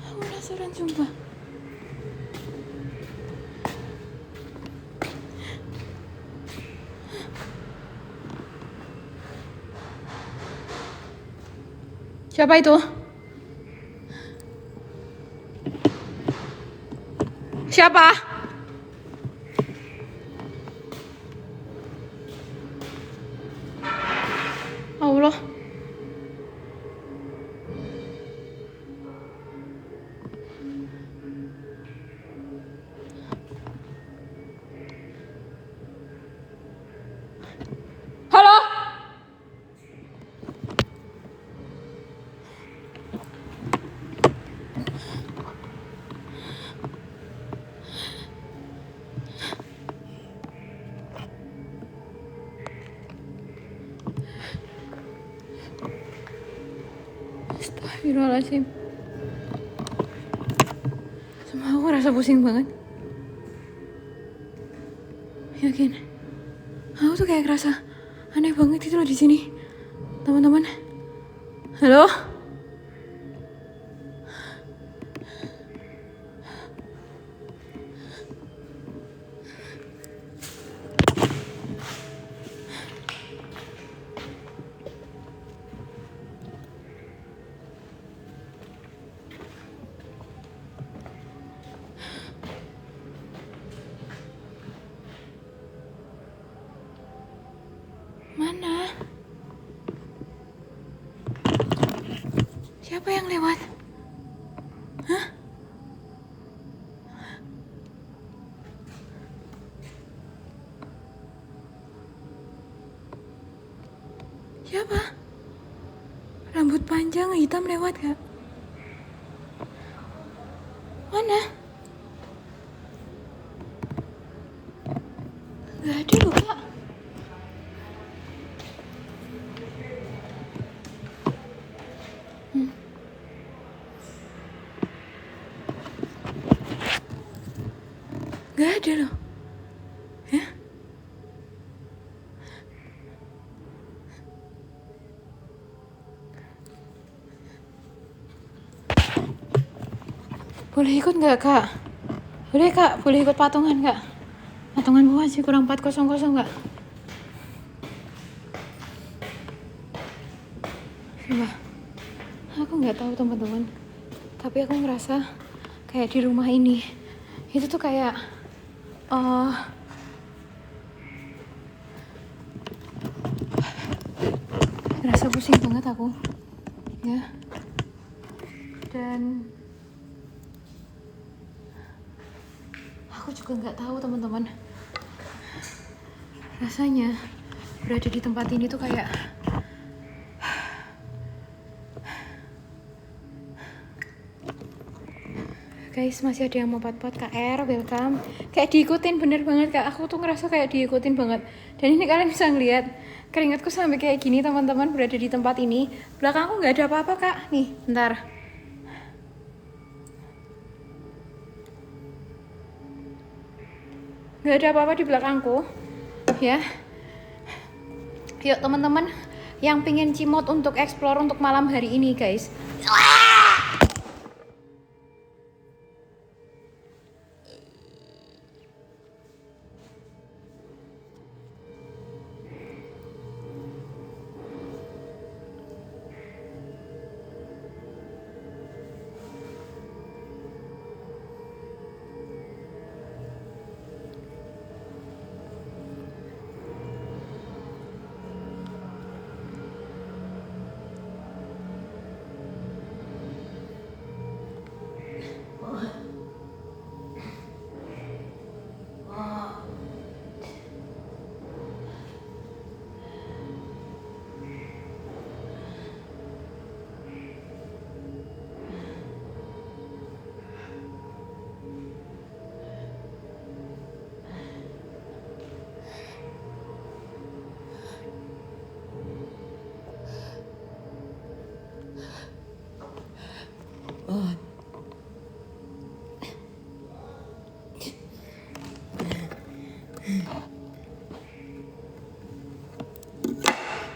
Aku penasaran sumpah. Siapa itu? Siapa? Allah. Halo? Astagfirullahaladzim. Sumpah aku rasa pusing banget. Yakin. Aku tuh kayak ngerasa aneh banget itu loh di sini. Teman-teman. Halo? Mana? Siapa yang lewat? Hah? Siapa? Rambut panjang hitam lewat gak? Mana? Gak ada loh, Kak. Gak ada loh. Ya? Boleh ikut nggak kak? Boleh kak, boleh ikut patungan kak? Patungan buah sih kurang 400 nggak? Coba. Aku nggak tahu teman-teman. Tapi aku ngerasa kayak di rumah ini itu tuh kayak ngerasa pusing banget aku ya, dan aku juga nggak tahu teman-teman, rasanya berada di tempat ini tuh kayak guys, masih ada yang mau pot-pot KR, welcome. Kayak diikutin, bener banget kak. Aku tuh ngerasa kayak diikutin banget. Dan ini kalian bisa ngeliat keringatku sampai kayak gini teman-teman, berada di tempat ini. Belakangku nggak ada apa-apa kak. Nih, bentar. Nggak ada apa-apa di belakangku, ya. Yuk teman-teman, yang pengen cimot untuk explore untuk malam hari ini guys.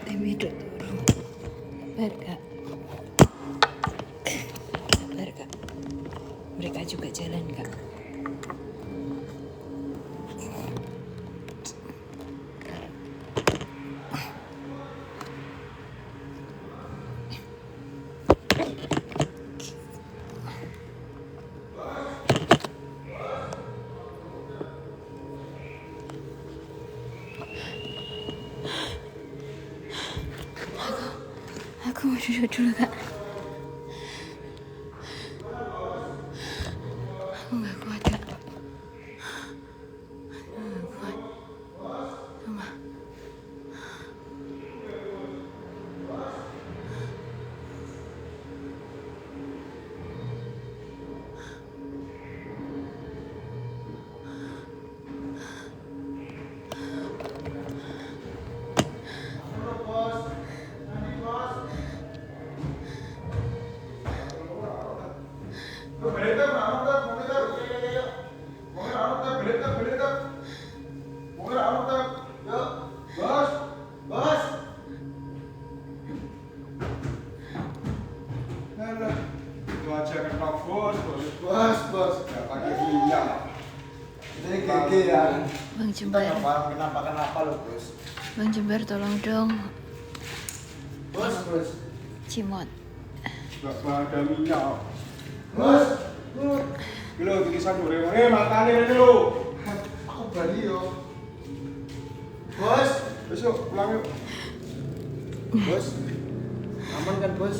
Demi dulu. Sabar kak. Sabar kak. Mereka juga jalan kak. Aku mau duduk dulu kak. Aku nggak kuat kak. Aku nggak kuat. Mama. Bang Jember. Kenapa lo, Bos? Bang Jember tolong dong. Bos. Cimot. Gak ada minyak. Bos. Lo tulisan dulu. Makanya ini lo. Aku balik yo. Bos. Besok pulang yuk. Bos. Aman kan, Bos?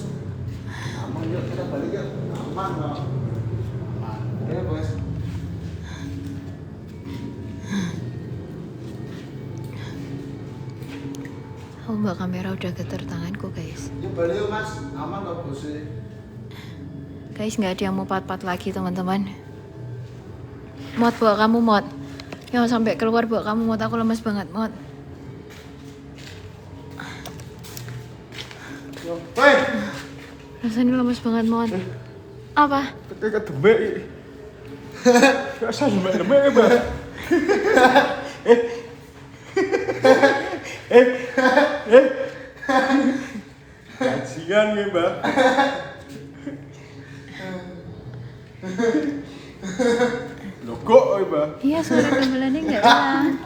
Aman yuk, kita balik yuk. Aman kok. Aman. Ya, Bos. Oh, mbak kamera udah getar tanganku guys. Yuk balik yuk, Mas. Aman kok, Bos. Guys, nggak ada yang mau pat-pat lagi teman-teman. Mod, bawa kamu mod. Yang sampai keluar bawa kamu mod. Aku lemes banget mod. Woi, Rasanya lemes banget mod. Apa? ketika debek. Gak usah remek-remek ya, Mbah. Bajingan ya, Mbah. Logok ya, Mbah. Iya, suara gamelannya nggak hilang.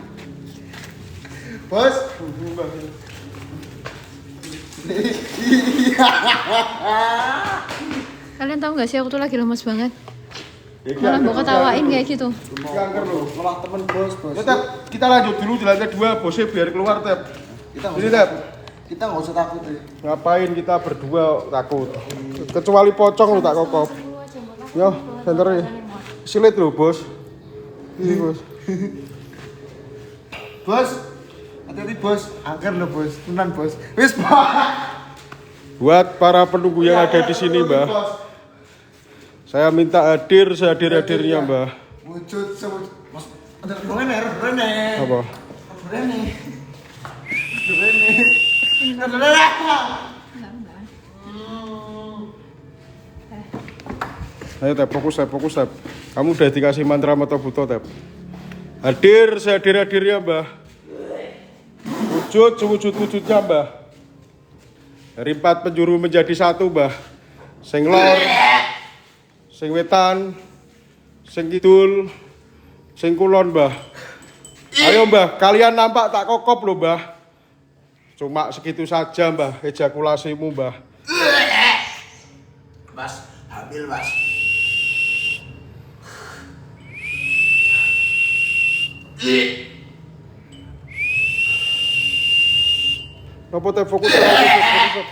Bos. Kalian tahu nggak sih aku tuh lagi lemes banget. Ya, Malah mau ketawain kayak gitu. Kanker lo. Sekolah temen bos. Ya, Tep, kita lanjut dulu di lantai 2, bosnya biar keluar, Tep. Kita nggak Ini, usah Tep. Kita nggak usah takut deh. Ngapain kita berdua takut? Kecuali pocong lu tak kokop. Yo, senternya. Silit lo, Bos. Ini, Bos. Bos. Hati-hati bos. Angker lo bos. Tenan bos. Wis bos. Buat para penunggu yang ada di sini, Mbah. Saya minta hadir sehadir-hadirnya, Mbah. Wujud sewujud. Mas. Ada rene. Apa? Rene. Ayo, Tep, fokus, Tep. Kamu udah dikasih mantra mata buto, Tep. Hadir sehadir-hadirnya, Mbah. Wujud sewujud-wujudnya, Mbah. Dari 4 penjuru menjadi 1, Mbah. Sing lor, sing wetan, sing kidul, sing kulon, Mbah. Ayo, Mbah, kalian nampak tak kokop loh, Mbah. Cuma segitu saja, Mbah, ejakulasimu, Mbah. Mas, hamil mas. Apa Tep, fokus, fokus.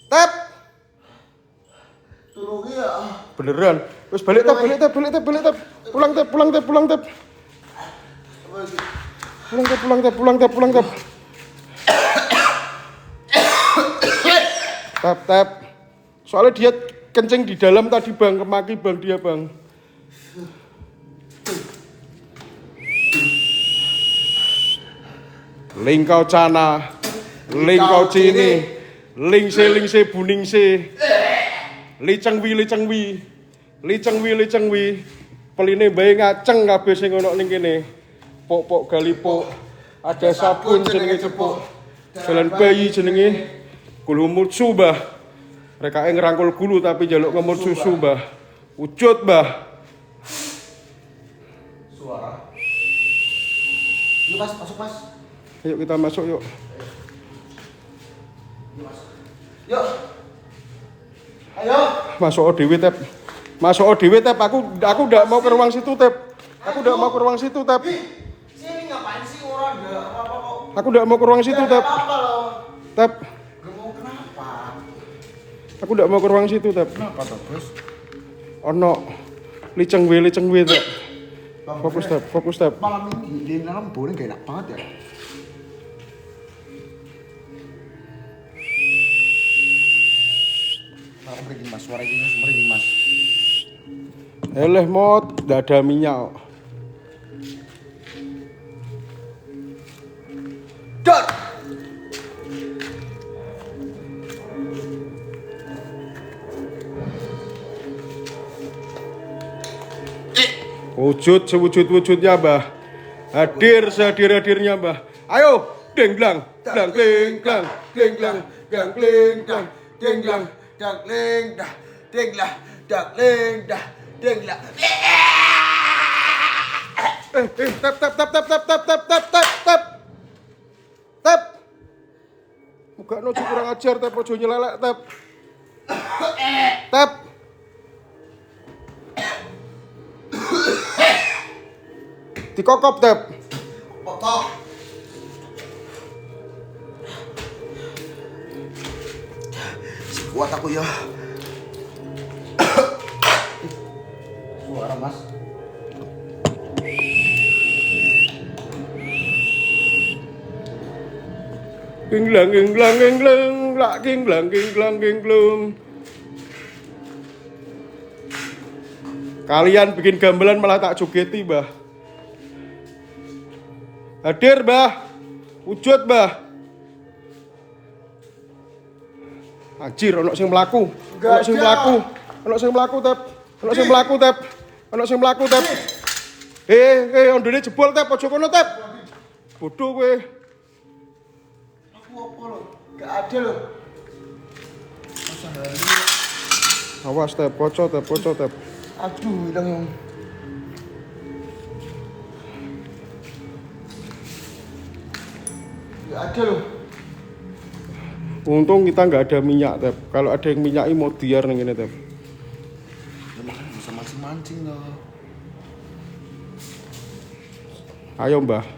Tep. Turun ya. Beneran. Terus balik Tep. Pulang Tep. Tep. Soalnya dia kencing di dalam tadi, Bang. Kemaki, Bang, dia, Bang. Lingkau cana, lingkau cini, lingse buningse, licengwi, peline bae ngaceng kabeh sing ono ning kene. Pok galipok, ada sabun jenenge cepuk, jalan bayi jenenge kulumut subah. Mereka ngerangkul gulu tapi jaluk ngemut susu, Mbah. Wujud, Mbah. Suara. Yuk mas, masuk mas. Ayo kita masuk yuk. Yuk. Ayo. Masuk ODW, Tep. Aku enggak mau ke ruang situ, Tep. Sini ngapain sih orang enggak apa-apa kok. Aku enggak mau ke ruang situ, Tep. Apa loh? Tep. Gak mau kenapa? Aku enggak mau ke ruang situ, Tep. Kenapa tuh bos? Ono licengwi, Tep. Fokus, Tep. Malam ini di dalam boleh gak enak banget ya. Aku merinding mas, suara ini merinding mas. Eleh mot, enggak ada minyak. Dot. Wujud sewujud-wujudnya, Mbah. Hadir sehadir-hadirnya, Mbah. Ayo, denglang, dang kling, klang, kling, klang, gang kling, klang, denglang. Dak ling dah, denglah, dak ling dah, denglah. Tep. Muka no kurang ajar, Tep, ojo nyelelek, Tep. Tep. Dikokop, Tep. Pokok. Kuat aku ya. Suara mas. Ginglang, lak ginglang. Kalian bikin gamelan malah tak jogeti, Mbah. Hadir, Mbah. Wujud, Mbah. Anjir, ono sing mlaku. Ono sing mlaku. Ono sing mlaku, Tep. Ono sing mlaku, Tep. Ono sing mlaku, Tep. Ondone jebol, Tep. Aja kono, Tep. Bodoh kowe. Aku apa lo? Gak ada lo. Masa hari. Awas, Tep. Pocok, Tep. Aduh, hilang yang. Gak ada lo. Untung kita nggak ada minyak, Tep. Kalau ada yang minyaki mau diar ning ngene, Tep. Ya makanya bisa mancing-mancing loh. Ayo, Mbah.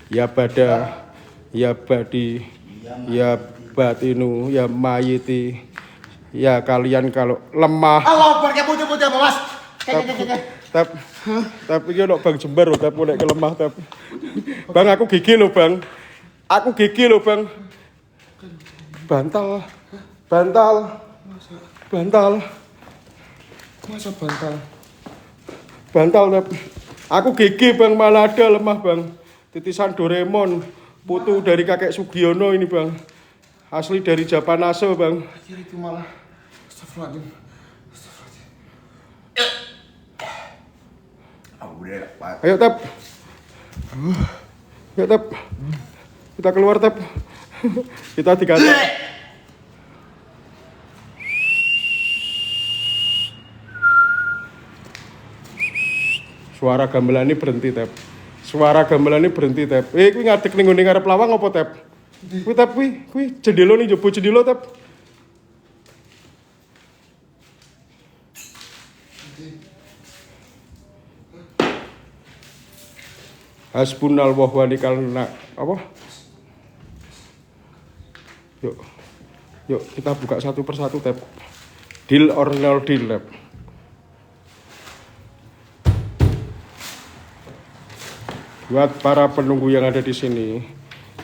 Ya bada, ya badi, ya batinu, ya mayiti. Ya kalian kalau lemah. Allah, pakai putih-putih apa, Mas? Tep, iki ono Bang Jember lho, Tep, nek kelemah, Tep. Bang, aku gigi lho, Bang. Aku gigi lho, Bang. Bantal. Masa bantal? Bantal, Tep. Aku gigi, Bang, malah ada lemah, Bang. Titisan Doraemon, putu dari kakek Sugiono ini, Bang. Asli dari Japanase, Bang. Akhir itu malah. Astagfirullahaladzim. Udah, Pak. Ayo, Tep. Ayo, Tep. Kita keluar, Tep. Kita dikata. Suara gamelan ini berhenti, Tep. Kuwi ngadeg ning ngene ngarep lawang apa, Tep? Kuwi, Tep, kuwi jendela ning njaba jendela, Tep. Hasbunallahu wa ni'mal apa? Yuk kita buka satu persatu, Tep. Deal or no deal, Tep. Buat para penunggu yang ada di sini,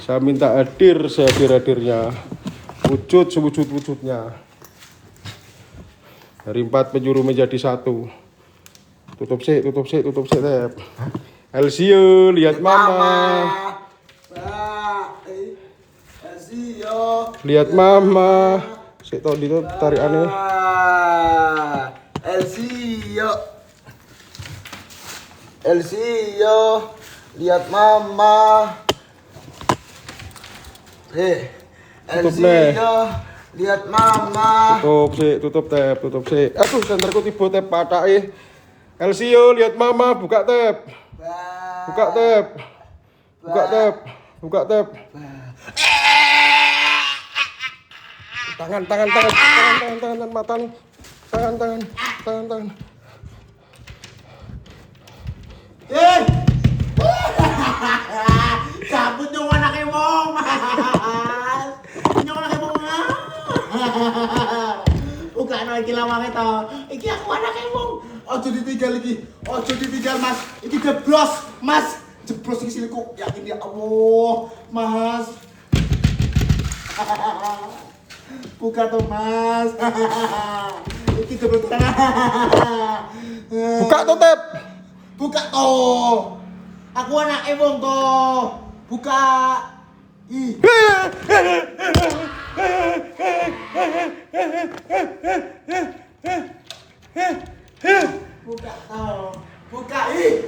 saya minta hadir sehadir-hadirnya, wujud sewujud-wujudnya. Dari 4 penjuru menjadi 1. Tutup sih, Tep. Elsio, lihat mama. Elsio. Lihat mama. Sik to di tarikane. Elsio. Lihat mama. Tutup, Nek. Lihat mama. Tutup, Tep. Aduh, senterku tiba, Tep, patake. Elsio, lihat mama, buka, Tep. Buka, Tep. Tangan, mata nih. Tangan. Cabut yung anak mo, Mas! Yung anak mo, Mas! Bukan lagi lama kita. Iki aku anak mo. Ojo ditinggal lagi. Mas. Iki jeblos, Mas. Jeblos iki siliku. Yakin ya Allah, Mas. Buka tuh, Mas. Iki jeblos. Buka tuh, Tep. Buka toh. Aku anak Ewong toh. Buka. Ih. Buka toh. Buka. Ih.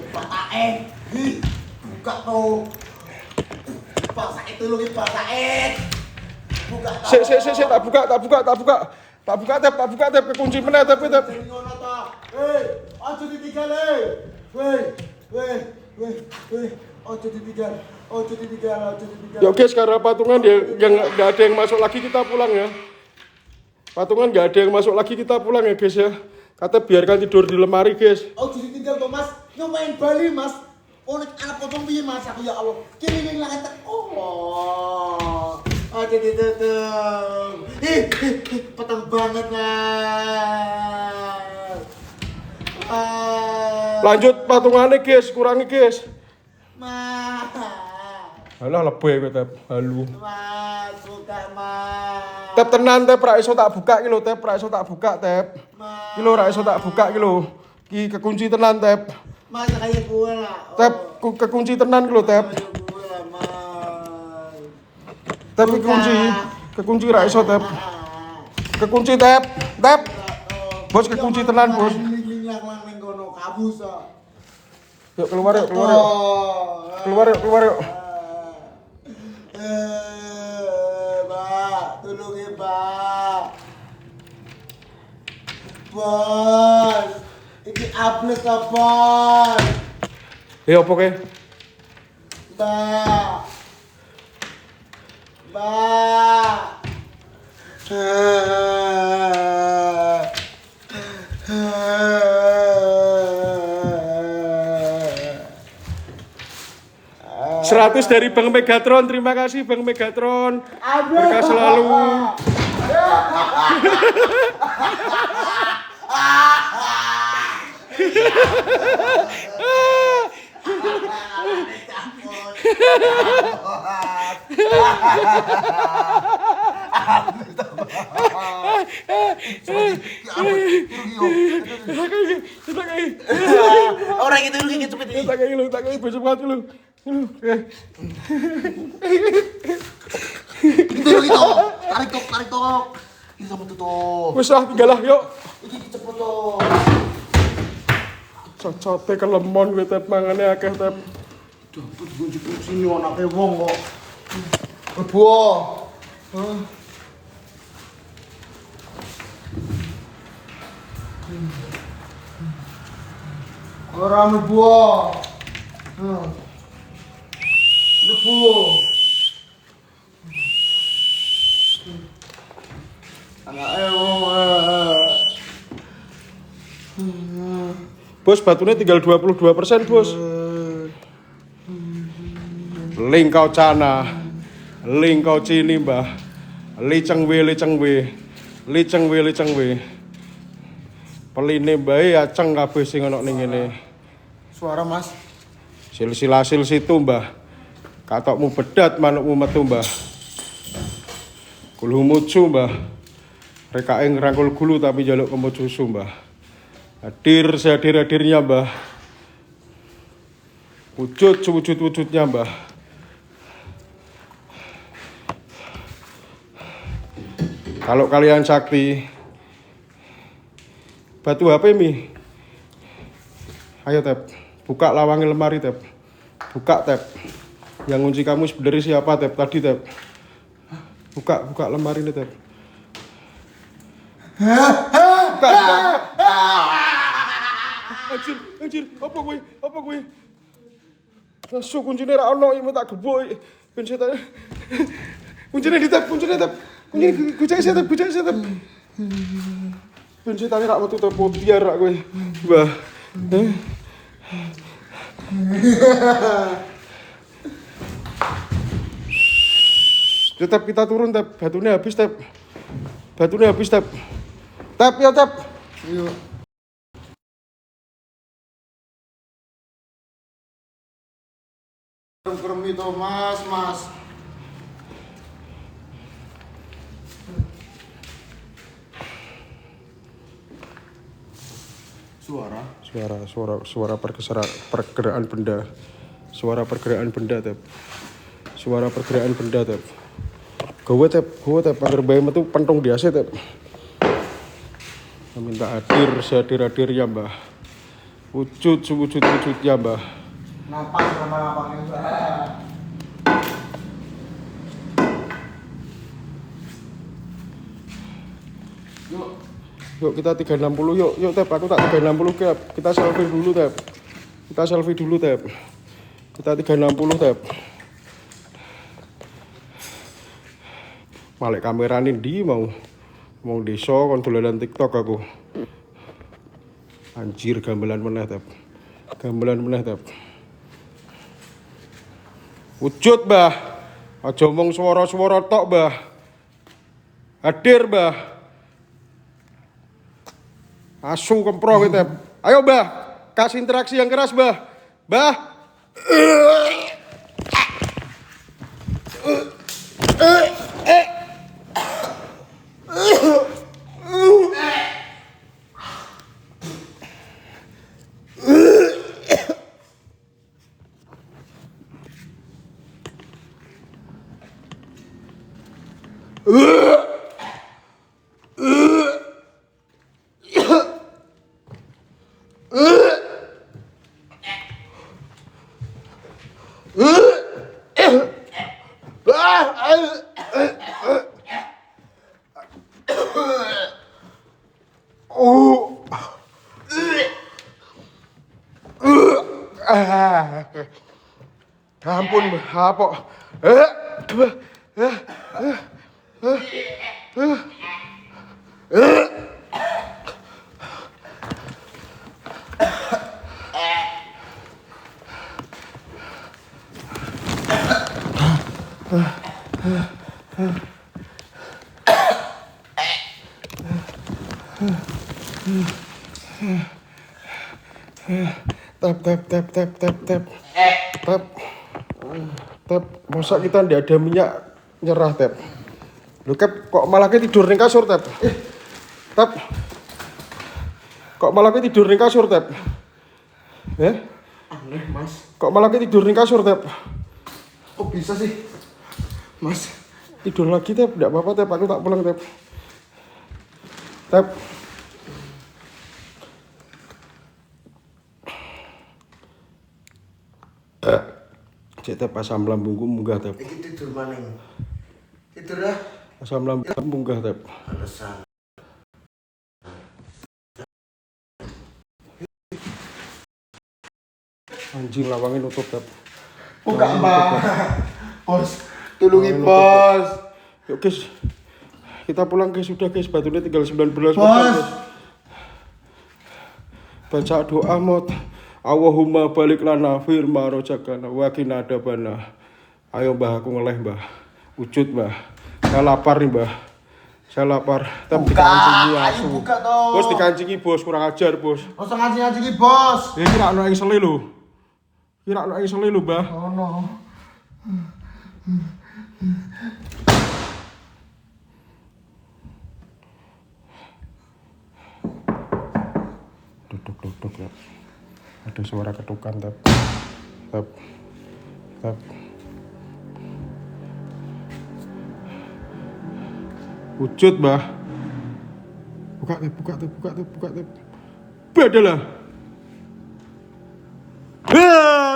Patake. Ih. Buka toh. Paksa itu lu paksain. Buka toh. Sik, tak buka, Tep. Kunci meneh, Tep. Ngono toh. Aja ditinggal. Weh. Ojo ditinggal. Ya oke, sekarang patungan yang nggak ada yang masuk lagi, kita pulang ya. Patungan nggak ada yang masuk lagi, kita pulang ya, guys ya. Kata biarkan tidur di lemari, guys. Ojo ditinggal toh, Mas. Nyobain Bali, Mas. Nek anak potong piye, Mas? Aku ya Allah. Keliling langit. Oh. Ojo ditutup. Petang banget, Mas. Lanjut patungannya, guys. Kurangi, guys. Mas. Alah lebih kowe, Tep. Halu. Mas, buka, Mas. Tep tenan, Tep, ra iso tak buka iki lho, Tep. Iki lho ra iso tak buka iki lho. Iki kekunci tenan, Tep. Mas kayak gue lah. Tep, kekunci tenan lho, Tep. Kayak gue lah, Mas. Tep kekunci ra iso, Tep. Kekunci, Tep. Tep. Bos kekunci tenan, Bos. Kabus. Yuk keluar yuk. Keluar yuk. Pak, tolongin Pak. Bos, ini upload apa? Ya apa ke? Mbak. Seratus dari Bang Megatron, terima kasih Bang Megatron. Berkah selalu. Orang itu dulu gitu cepet. Tak kayak besok banget lu. Itu tarik tok. Ini sama tutup. Wes lah tinggal lah yuk. Ini cepet toh. Cocote kelemon gue Tep mangane akeh Tep. Dapat kunci ini anaknya wong kok. Buah. Orang buah. Lebu. Anaknya wong. Bos batunya tinggal 22% bos. Ling kau cana, ling kau cini mbah. Liceng we. Peline bae aceng kabeh sing ana ning ngene. Suara Mas. Silsilasil situ mbah. Katokmu bedat manukmu metu mbah. Kulumucu mbah. Rekae ngrangkul gulu tapi jaluk kemut susu mbah. Hadir sehadir-hadirnya mbah. Wujud sewujud-wujudnya mbah. Kalau kalian sakti, batu HP mi. Ayo Tep, buka lawangin lemari Tep. Buka Tep. Yang ngunci kamu sebenarnya siapa Tep tadi Tep? Buka lemari ini Tep. Buka. Anjir, apa gue? Langsung kuncinya ra ono iki tak gebuk iki. Ben setan. Kuncinya di Tep. Kunci saya Tep. Ben setan ra metu Tep biar rak kowe. Mbah. Tetap kita turun Tep. Batunya habis Tep. Tep ya Tep. Iya. Kerem itu Mas. Suara pergerakan benda. Suara pergerakan benda Tep. Gowe Tep agar bae metu pentung diase Tep. Minta hadir sehadir-hadirnya mbah. Wujud sewujud-wujudnya mbah. Napas sama Mbak. Yuk kita 360 yuk Tep, aku tak 360 Tep. Kita selfie dulu Tep. Kita 360 Tep. Malek kamerane ndi mau desa kon dolanan TikTok aku. Anjir gamelan meneh Tep. Wujud mbah. Aja omong swara-swara tok mbah. Hadir mbah. Asu kempro kowe Tep. Ayo mbah, kasih interaksi yang keras mbah. Mbah. Ampun, apa? Tep, masa kita ndak ada minyak nyerah, Tep? Lu Kep, kok malah ke tidur ning kasur, Tep? Tep. Kok malah ke tidur ning kasur, Tep? Aneh, Mas. Kok malah ke tidur ning kasur, Tep? Kok bisa sih? Mas. Tidur lagi, Tep. Ndak apa-apa, Tep. Aku tak pulang, Tep. Tep. Cek, Tep, asam lambungku munggah, Tep. Iki tidur maning. Tidur dah. Asam lambungku munggah, Tep. Alasan. Anjing lawangnya nutup, Tep. Buka, Mbak. Bos, tulungi, Lawangnya nutup, Tep. Bos. Yuk, guys. Kita pulang, guys. Sudah, guys. Batunya tinggal 19 Bos. guys. Baca doa mod. Allahumma balik lana firma rojakana wakina adabana. Ayo Mbah, aku ngeleh, Mbah. Wujud, Mbah. Saya lapar nih, Mbah. Saya lapar. Tapi dikancingi Ayo asu. buka toh. Bos dikancingi, Bos. Kurang ajar, Bos. Usah ngaji-ngaji, Bos. Ya kira ana ing sele lho. Kira ana ing sele lho, Mbah. Oh no. Duduk, ya. Ada suara ketukan, Tep. Tep. Tep. Wujud, Mbah. Buka, Tep, buka, Tep, buka, Tep, buka, Tep. Badalah.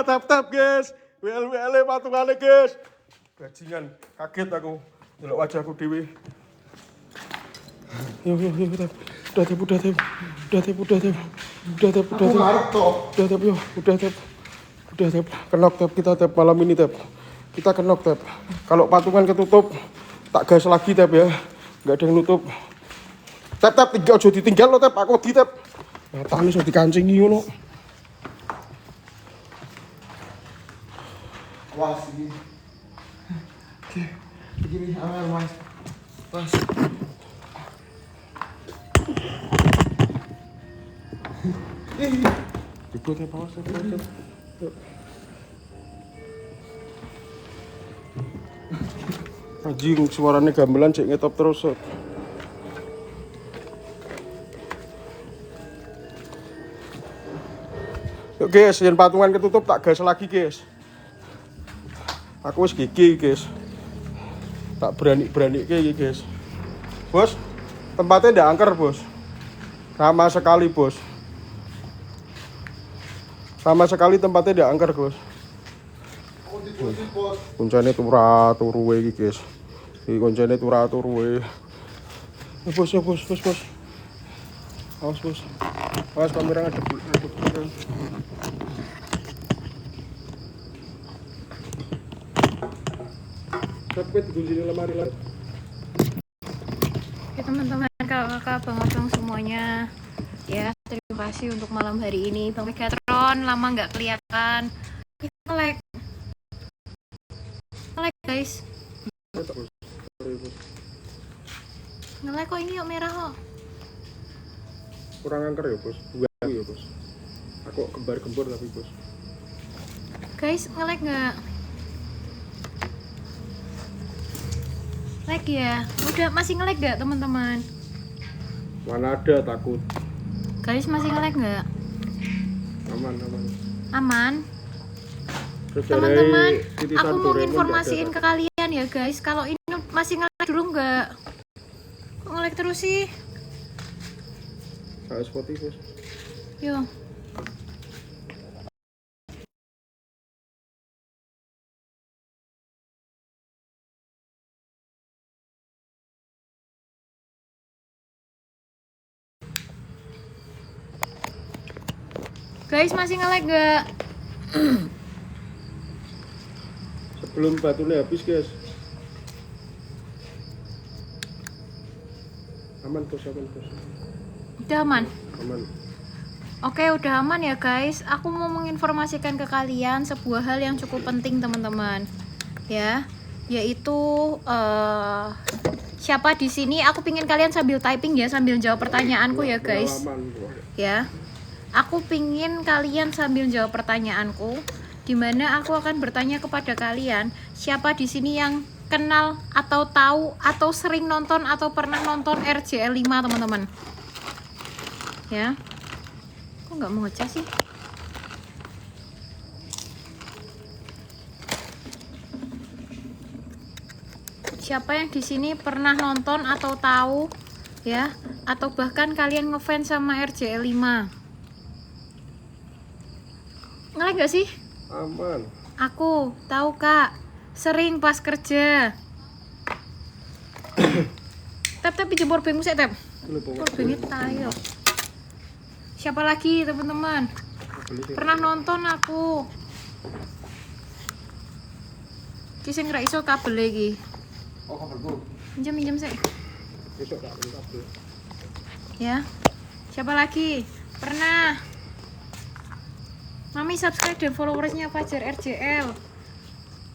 Tep, guys. WL patungane, guys. Bajingan, kaget aku. Delok wajahku dhewe. Yo, Tep. Udah, Tep, udah, Tep. Udah, Tep, udah, Tep. Udah, Tep, udah, Aku Tep. ngarep toh. Udah, Tep, yo. Udah, Tep. Udah, Tep. Kenok, Tep. Kita, Tep. Malam ini, Tep. Kita kenok, Tep. Kalau patungan ketutup, tak gas lagi, Tep, ya. Nggak ada yang nutup. Tep, tinggal aja ditinggal lo, Tep. Aku di, Tep. Matane iso dikancingi ngono. Wah, sini. Oke, begini angel, Mas. Mas. Duduk, Tep, awas, Tep. Tep. Anjing, suaranya gamelan cek ngetop terus, Tep. Yuk, guys, yang patungan ketutup tak gas lagi, guys. Aku wis gigi, guys. Tak berani iki, guys. Bos, tempatnya ndak angker, Bos. Sama sekali, Bos. Sama sekali tempatnya ndak angker, Bos. Aku ditutup, Bos. Kuncane turu iki, guys. Iki kuncane turu. Bos. Awas, Bos. Awas kamera ngadep. Cepet dikunci di lemari lah. Oke teman-teman, kakak-kakak, bang-abang semuanya. Ya, terima kasih untuk malam hari ini. Bang Megatron, lama nggak kelihatan. Nge-like. Nge-like guys. Nge-like kok ini yuk merah kok. Kurang angker ya, Bos. Buat ya, Bos. Aku kembar-kembur tapi, Bos. Guys, nge-like nggak? Like ya. Udah masih nge-like nggak teman-teman? Mana ada takut. Guys, masih nge-like nggak? Aman. Aman. Terus Teman-teman, dari titisan aku mau Doraemon informasiin nggak ke kalian ya guys, kalau ini masih nge-like dulu nggak? Kok nge-like terus sih? ada. Spotify, Bos. Yo. Guys, masih nge-lag gak? Sebelum batunya habis, guys. Aman, Bos, aman, Bos. Udah aman? Aman. Oke, udah aman ya guys. Aku mau menginformasikan ke kalian sebuah hal yang cukup penting teman-teman. Ya, yaitu siapa di sini? Aku pingin kalian sambil typing ya, sambil jawab pertanyaanku ya guys. Pengalaman, Bos. Ya, aku pingin kalian sambil jawab pertanyaanku, dimana aku akan bertanya kepada kalian, siapa di sini yang kenal atau tahu atau sering nonton atau pernah nonton RJL 5 teman-teman. Ya, kok nggak mau ngecas sih? Siapa yang di sini pernah nonton atau tahu ya, atau bahkan kalian ngefans sama RJL 5? Ngelag gak sih? Aman. Aku tahu kak, sering pas kerja. Tapi jebor bingung sih tep. Bingung tayo. Siapa lagi teman-teman? Pernah nonton aku. Kisah nggak iso kabel lagi. Oh, kabelku. Minjem sih. Besok tak ada kabel. Ya. Siapa lagi? Pernah. Mami subscribe dan followersnya Fajar RJL.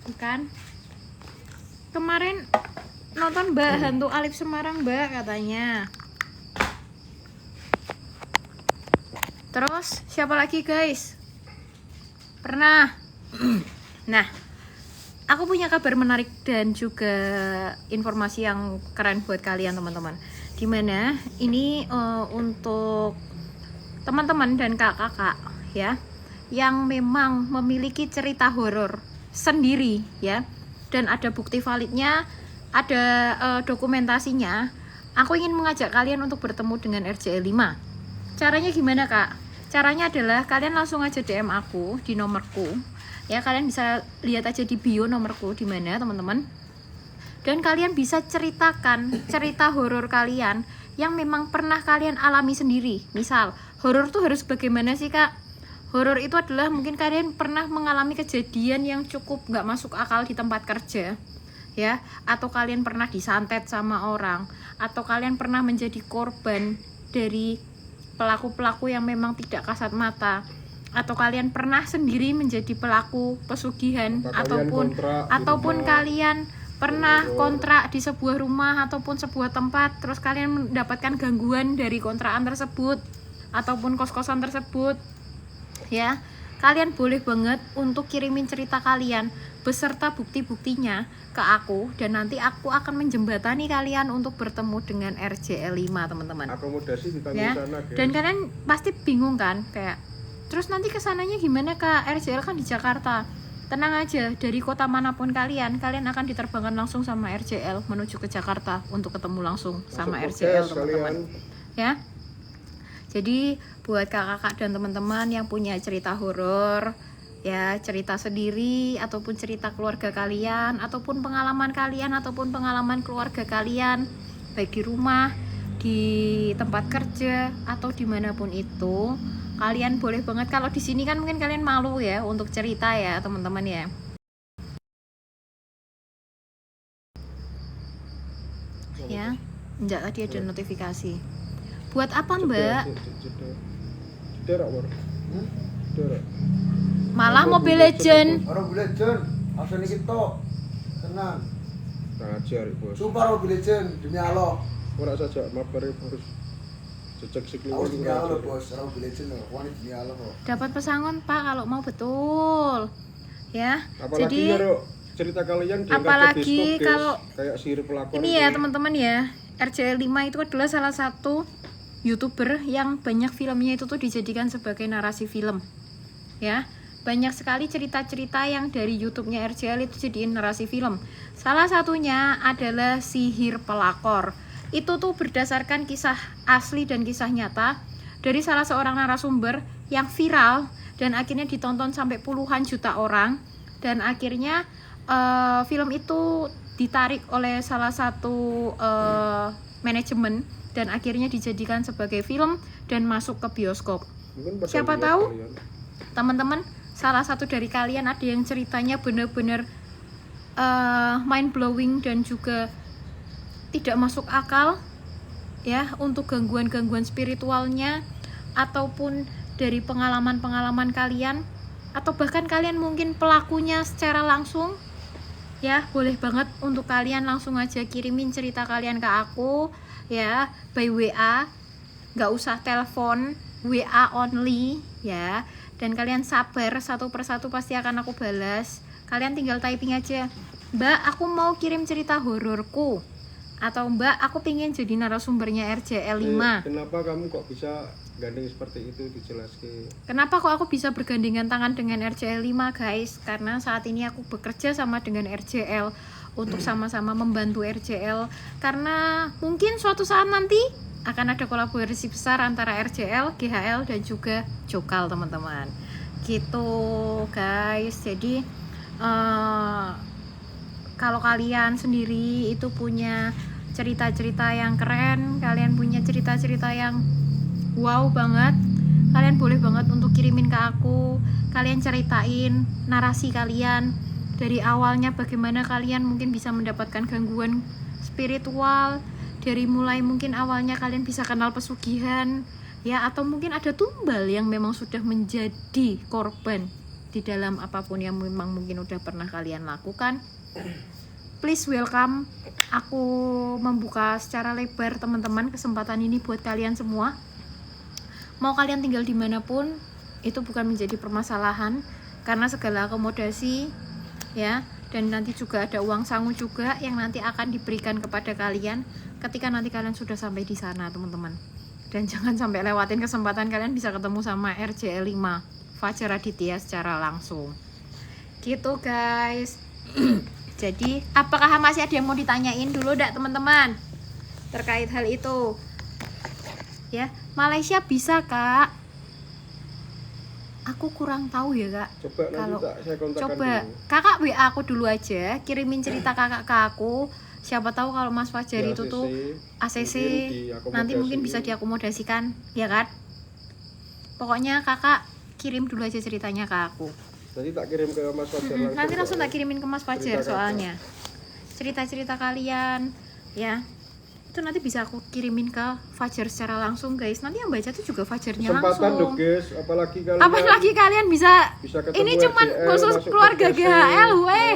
Bukan? Kemarin nonton Mbak Hantu Alif Semarang Mbak katanya. Terus siapa lagi guys? Pernah. Nah, aku punya kabar menarik dan juga informasi yang keren buat kalian teman-teman. Dimana ini untuk teman-teman dan kakak-kakak ya, yang memang memiliki cerita horor sendiri ya, dan ada bukti validnya, ada dokumentasinya. Aku ingin mengajak kalian untuk bertemu dengan RJL 5. Caranya gimana kak? Caranya adalah kalian langsung aja DM aku di nomorku ya, kalian bisa lihat aja di bio nomorku di mana teman-teman, dan kalian bisa ceritakan cerita horor kalian yang memang pernah kalian alami sendiri. Misal horor tuh harus bagaimana sih kak? Horor itu adalah mungkin kalian pernah mengalami kejadian yang cukup nggak masuk akal di tempat kerja ya, atau kalian pernah disantet sama orang, atau kalian pernah menjadi korban dari pelaku-pelaku yang memang tidak kasat mata, atau kalian pernah sendiri menjadi pelaku pesugihan, ataupun kalian pernah kontrak di sebuah rumah ataupun sebuah tempat, terus kalian mendapatkan gangguan dari kontrakan tersebut ataupun kos-kosan tersebut ya. Kalian boleh banget untuk kirimin cerita kalian beserta bukti-buktinya ke aku, dan nanti aku akan menjembatani kalian untuk bertemu dengan RJL 5 teman-teman. Akomodasi di Ya. sana, guys. Dan kalian pasti bingung kan, kayak terus nanti kesananya gimana kak? RJL kan di Jakarta. Tenang aja, dari kota manapun kalian akan diterbangkan langsung sama RJL menuju ke Jakarta untuk ketemu langsung sama RJL teman-teman. Ya. Jadi buat kakak-kakak dan teman-teman yang punya cerita horor ya, cerita sendiri ataupun cerita keluarga kalian, ataupun pengalaman kalian ataupun pengalaman keluarga kalian, baik di rumah, di tempat kerja atau dimanapun itu, kalian boleh banget. Kalau di sini kan mungkin kalian malu ya untuk cerita ya teman-teman ya. Ya, enggak, tadi ada notifikasi. Buat apa mbak? Derek, Bor. Derek. Malah Mobile Legend. Orang Mobile Legend, asal ini kita tenang. Ngajar, Bos. Sumpah Mobile Legend, demi Allah. Ora saja mabar harus cecek sik Aku demi Allah ngajar. bos, orang Mobile Legend loh, aku demi Allah kok. Dapat pesangon pak kalau mau, betul ya. Apalagi Jadi kalau cerita kalian diangkat ke apalagi bioskop, guys. kalau kayak sirip pelakon ini ya teman-teman ya, RJL 5 itu adalah salah satu YouTuber yang banyak filmnya itu tuh dijadikan sebagai narasi film ya. Banyak sekali cerita-cerita yang dari YouTube-nya RJL itu jadiin narasi film. Salah satunya adalah Sihir Pelakor. Itu tuh berdasarkan kisah asli dan kisah nyata dari salah seorang narasumber yang viral dan akhirnya ditonton sampai puluhan juta orang, dan akhirnya film itu ditarik oleh salah satu manajemen dan akhirnya dijadikan sebagai film dan masuk ke bioskop. Mungkin pada Siapa lihat tahu kalian. teman-teman salah satu dari kalian ada yang ceritanya benar-benar mind blowing dan juga tidak masuk akal ya, untuk gangguan-gangguan spiritualnya, ataupun dari pengalaman-pengalaman kalian, atau bahkan kalian mungkin pelakunya secara langsung ya. Boleh banget untuk kalian langsung aja kirimin cerita kalian ke aku ya, by WA, nggak usah telepon, WA only ya. Dan kalian sabar, satu persatu pasti akan aku balas. Kalian tinggal typing aja, Mbak aku mau kirim cerita hororku, atau Mbak aku pengen jadi narasumbernya RJL 5. Kenapa kamu kok bisa gandeng seperti itu, dijelaskan. Kenapa kok aku bisa bergandengan tangan dengan RJL 5 guys? Karena saat ini aku bekerja sama dengan RJL untuk sama-sama membantu RJL. Karena mungkin suatu saat nanti akan ada kolaborasi besar antara RJL, GHL, dan juga Jokal teman-teman. Gitu guys. Jadi kalau kalian sendiri itu punya cerita-cerita yang keren, kalian punya cerita-cerita yang wow banget, kalian boleh banget untuk kirimin ke aku. Kalian ceritain narasi kalian dari awalnya, bagaimana kalian mungkin bisa mendapatkan gangguan spiritual, dari mulai mungkin awalnya kalian bisa kenal pesugihan ya, atau mungkin ada tumbal yang memang sudah menjadi korban di dalam apapun yang memang mungkin udah pernah kalian lakukan. Please welcome, aku membuka secara lebar teman-teman kesempatan ini buat kalian semua. Mau kalian tinggal dimanapun, itu bukan menjadi permasalahan, karena segala akomodasi ya, dan nanti juga ada uang sangu juga yang nanti akan diberikan kepada kalian ketika nanti kalian sudah sampai di sana teman-teman. Dan jangan sampai lewatin kesempatan kalian bisa ketemu sama RJL 5 Fajar Aditya secara langsung. Gitu guys. Jadi apakah masih ada yang mau ditanyain dulu enggak teman-teman terkait hal itu ya? Malaysia bisa kak, aku kurang tahu ya kak. Coba kalau nanti saya kontakkan coba dulu. kakak WA aku dulu aja, kirimin cerita kakak ke aku. Siapa tahu kalau Mas Fajar Di itu tuh ACC mungkin nanti mungkin bisa diakomodasikan ya kan. Pokoknya kakak kirim dulu aja ceritanya ke aku. Nanti tak kirim ke Mas Fajar langsung. Nanti langsung tak kirimin ke Mas Fajar Cerita soalnya. Cerita-cerita kalian ya. Itu nanti bisa aku kirimin ke Fajar secara langsung guys. Nanti yang baca tuh juga Fajarnya Kesempatan loh langsung. guys, apalagi kalian bisa ketemu ini cuman RJL, khusus masuk keluarga podcast. GHL weh.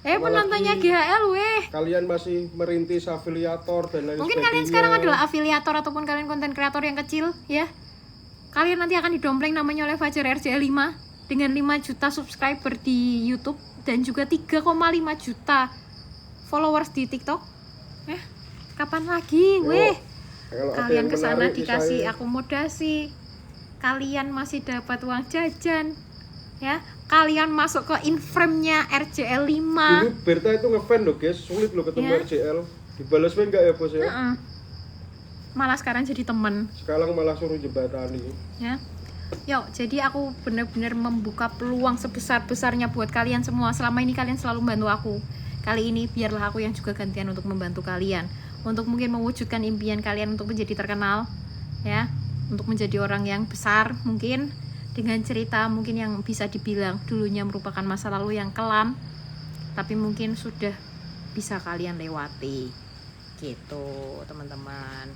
Nah, Penontonnya apalagi GHL weh. kalian masih merintis afiliator dan lain Mungkin sebagainya. kalian sekarang adalah afiliator ataupun kalian konten kreator yang kecil ya. Kalian nanti akan didompleng namanya oleh Fajar RJL 5 dengan 5 juta subscriber di YouTube dan juga 3,5 juta followers di TikTok. Kapan lagi weh? Kalau ada Kalian yang kesana menarik, dikasih misalnya, akomodasi, kalian masih dapat uang jajan ya. Kalian masuk ke inframe-nya RJL 5. dulu Berta itu ngefan loh guys, sulit loh ketemu Ya. RJL. Dibalas enggak ya bos ya? Malah sekarang jadi temen Sekarang malah suruh jembatani. ya. Yuk, jadi aku benar-benar membuka peluang sebesar-besarnya buat kalian semua. Selama ini kalian selalu membantu aku. Kali ini biarlah aku yang juga gantian untuk membantu kalian, untuk mungkin mewujudkan impian kalian untuk menjadi terkenal ya, untuk menjadi orang yang besar mungkin, dengan cerita mungkin yang bisa dibilang dulunya merupakan masa lalu yang kelam, tapi mungkin sudah bisa kalian lewati gitu teman-teman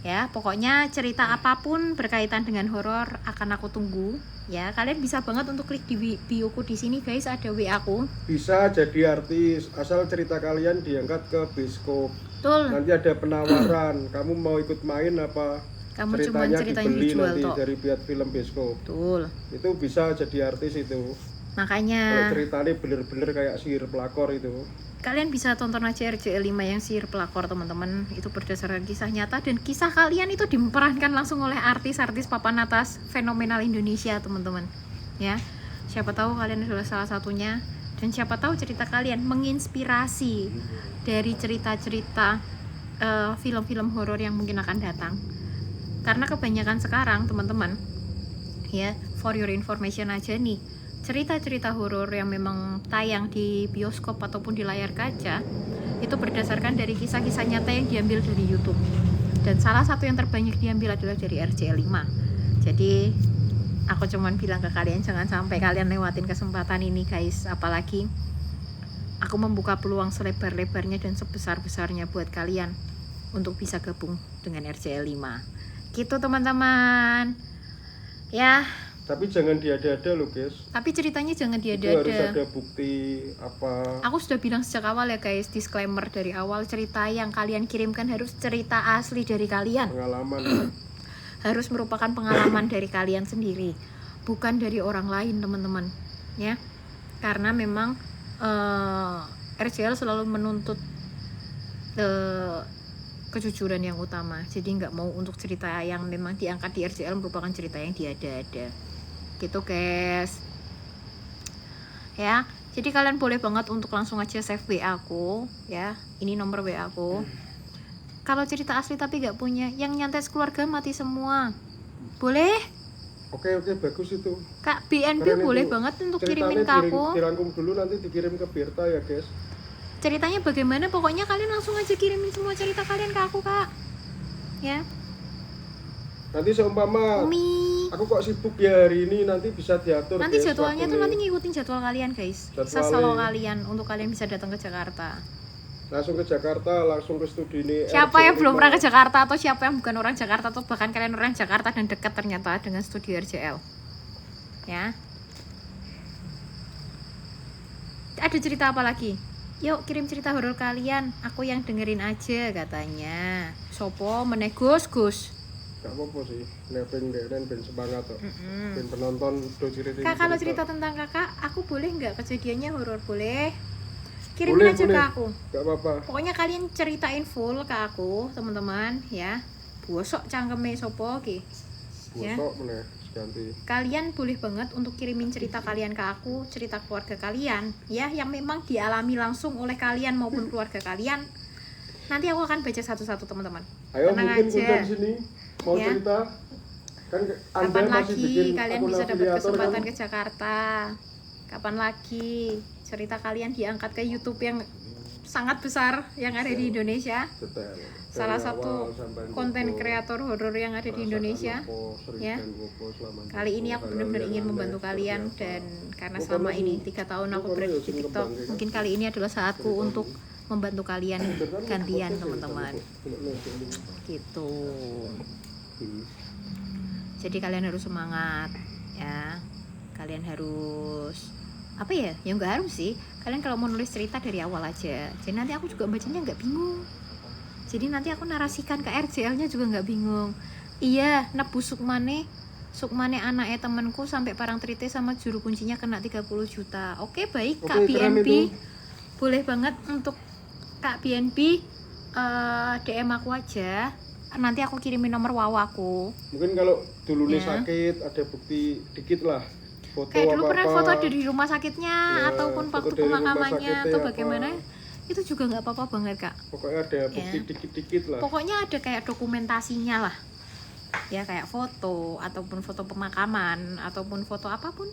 ya. Pokoknya cerita apapun berkaitan dengan horor akan aku tunggu ya. Kalian bisa banget untuk klik di bioku di sini guys, ada WA aku. Bisa jadi artis asal cerita kalian diangkat ke bioskop. Betul. Nanti ada penawaran, kamu mau ikut main apa? Kamu Ceritanya ceritanya dibeli dijual nanti toh. dari pihak film bioskop. Betul. Itu bisa jadi artis itu. Kalau Makanya ceritanya bener-bener kayak sihir pelakor itu. kalian bisa tonton aja RJL 5 yang sihir pelakor teman-teman. Itu berdasarkan kisah nyata dan kisah kalian itu diperankan langsung oleh artis-artis papan atas fenomenal Indonesia teman-teman ya. Siapa tahu kalian adalah salah satunya, dan siapa tahu cerita kalian menginspirasi dari cerita-cerita film-film horor yang mungkin akan datang. Karena kebanyakan sekarang teman-teman ya, for your information aja nih, cerita-cerita horor yang memang tayang di bioskop ataupun di layar kaca itu berdasarkan dari kisah-kisah nyata yang diambil dari YouTube. Dan salah satu yang terbanyak diambil adalah dari RJL 5. Jadi aku cuman bilang ke kalian jangan sampai kalian lewatin kesempatan ini guys. Apalagi aku membuka peluang selebar-lebarnya dan sebesar-besarnya buat kalian untuk bisa gabung dengan RCL 5 gitu teman-teman ya. Tapi jangan diada-ada loh guys. Tapi ceritanya jangan Itu harus diada-ada. ada bukti apa. Aku sudah bilang sejak awal ya guys, disclaimer dari awal, cerita yang kalian kirimkan harus cerita asli dari kalian. Pengalaman. Harus merupakan pengalaman dari kalian sendiri, bukan dari orang lain teman-teman ya. Karena memang RCL selalu menuntut kejujuran yang utama. Jadi nggak mau untuk cerita yang memang diangkat di RCL merupakan cerita yang diada-ada gitu guys ya. Jadi kalian boleh banget untuk langsung aja save WA aku ya, ini nomor WA aku. Kalau cerita asli tapi nggak punya, yang nyantet keluarga mati semua, boleh Oke bagus itu. Kak BNB Keren boleh itu. banget untuk Ceritanya kirimin ke aku. dirangkum dulu nanti dikirim ke Birta ya guys. Ceritanya bagaimana, pokoknya kalian langsung aja kirimin semua cerita kalian ke aku kak ya. Nanti seumpama Umi, aku kok sibuk ya hari ini, nanti bisa diatur nanti guys, jadwalnya tuh waktunya. nanti ngikutin jadwal kalian guys. Jadwalnya. Sesalo kalian untuk kalian bisa datang ke Jakarta. Langsung ke Jakarta, langsung ke studi ini. Siapa yang belum pernah ke Jakarta atau siapa yang bukan orang Jakarta atau bahkan kalian orang Jakarta dan dekat ternyata dengan studio RCL ya. Ada cerita apa lagi? Yuk kirim cerita horor kalian, aku yang dengerin aja katanya. Sopo meneh Gus. Gak apa-apa sih, nebeng denen ben semangat kok. Ben penonton do cerita. Kak, kalau cerita tentang kakak, aku boleh nggak kejadiannya horor? Boleh. Kirimin aja ke aku. Gak apa-apa. Pokoknya kalian ceritain full ke aku, teman-teman ya. Bosok cangkeme sopo ki. Ya. Bosok meneh ganti. Kalian boleh banget untuk kirimin cerita kalian ke aku, cerita keluarga kalian ya, yang memang dialami langsung oleh kalian maupun keluarga kalian. Nanti aku akan baca satu-satu teman-teman. Ayo Tenang mungkin aja. kunjung sini mau Ya. cerita. Kan Anda Kapan masih bikin lagi kalian akun bisa dapat afiliator kesempatan kan? ke Jakarta? Kapan lagi cerita kalian diangkat ke YouTube yang sangat besar yang ada di Indonesia? Detail. Salah Dari satu awal sampai konten buku, kreator horor yang ada di merasakan Indonesia apa, sering ya. dan apa selama Kali ini aku hal-hal benar-benar yang ingin aneh membantu seperti kalian, apa. dan karena Bukan selama lagi- ini 3 tahun aku bukan berada lagi di TikTok, ngembangin. mungkin kali ini adalah saatku untuk membantu kalian gantian teman-teman gitu. Jadi kalian harus semangat ya, kalian harus apa ya, ya nggak harus sih, kalian kalau mau nulis cerita dari awal aja, jadi nanti aku juga bacanya nggak bingung, jadi nanti aku narasikan ke RCL nya juga nggak bingung. Iya, nebu Sukmane anaknya temanku sampai parang trite sama juru kuncinya kena 30 juta. Oke baik Kak Oke, keren BNB, itu. boleh banget untuk Kak BNB DM aku aja, nanti aku kirimin nomor wawaku. Mungkin kalau dulu nih Ya. sakit ada bukti dikit lah, foto Kayak dulu pernah apa-apa. foto dari rumah sakitnya Ya, ataupun foto waktu dari rumah pemakamannya sakitnya atau apa. bagaimana, itu juga nggak apa-apa banget Kak. Pokoknya ada bukti Ya. dikit-dikit lah. Pokoknya ada kayak dokumentasinya lah ya, kayak foto ataupun foto pemakaman ataupun foto apapun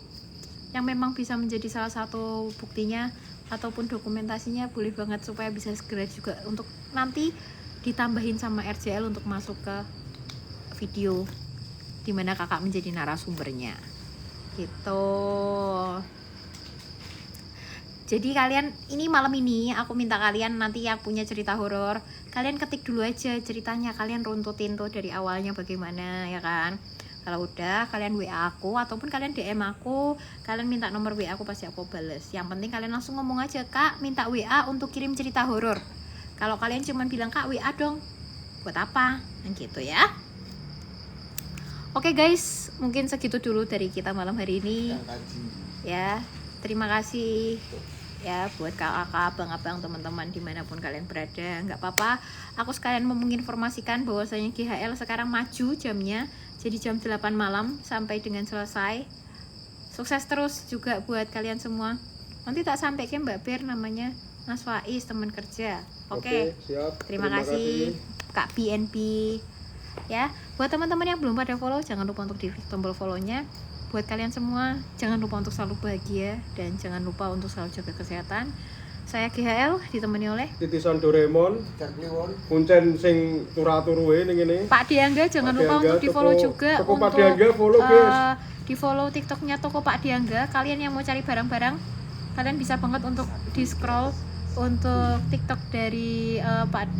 yang memang bisa menjadi salah satu buktinya ataupun dokumentasinya, boleh banget supaya bisa segera juga untuk nanti ditambahin sama RCL untuk masuk ke video dimana kakak menjadi narasumbernya gitu. Jadi kalian ini malam ini aku minta kalian nanti yang punya cerita horor, kalian ketik dulu aja ceritanya, kalian runtutin tuh dari awalnya bagaimana ya kan. Kalau udah kalian WA aku ataupun kalian DM aku, kalian minta nomor WA aku, pasti aku bales. Yang penting kalian langsung ngomong aja, Kak minta WA untuk kirim cerita horor. Kalau kalian cuma bilang Kak WA dong, buat apa? Nah, gitu ya. Oke guys, mungkin segitu dulu dari kita malam hari ini ya. Terima kasih ya buat kakak, abang-abang, teman-teman dimanapun kalian berada. Nggak apa-apa, aku sekalian mau menginformasikan bahwasanya GHL sekarang maju jamnya, jadi jam 8 malam sampai dengan selesai. Sukses terus juga buat kalian semua. Nanti tak sampai ke Mbak Bir, namanya Mas Faiz, teman kerja. Oke, siap. terima kasih Kak BNB ya. Buat teman-teman yang belum pada follow, jangan lupa untuk di tombol follow-nya. Buat kalian semua, jangan lupa untuk selalu bahagia dan jangan lupa untuk selalu jaga kesehatan. Saya GHL ditemani oleh Titisan Doraemon, Cak Kliwon. kuncen sing turah-turuhe ning ngene. Pak Diangga. Jangan Pak lupa Diangga, untuk di follow toko- juga toko Pak untuk Diangga follow, guys. di follow TikToknya toko Pak Diangga. Kalian yang mau cari barang-barang, kalian bisa banget untuk di scroll untuk TikTok dari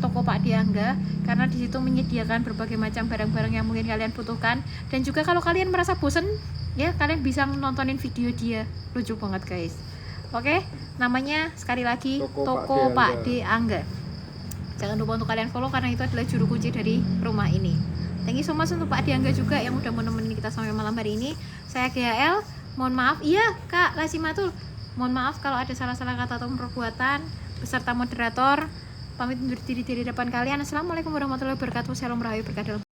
toko Pak Diangga, karena di situ menyediakan berbagai macam barang-barang yang mungkin kalian butuhkan. Dan juga kalau kalian merasa bosen, ya kalian bisa nontonin video dia, lucu banget guys. Oke, namanya sekali lagi toko Pak Diangga. Jangan lupa untuk kalian follow karena itu adalah juru kunci dari rumah ini. Thank you so much untuk Pak Diangga juga yang udah mau nemenin kita sampai malam hari ini. Saya GHL, mohon maaf, iya Kak Lasimatul, mohon maaf kalau ada salah-salah kata atau perbuatan, beserta moderator pamit undur diri dari depan kalian. Assalamualaikum warahmatullahi wabarakatuh. Shalom rahayu berkah dalam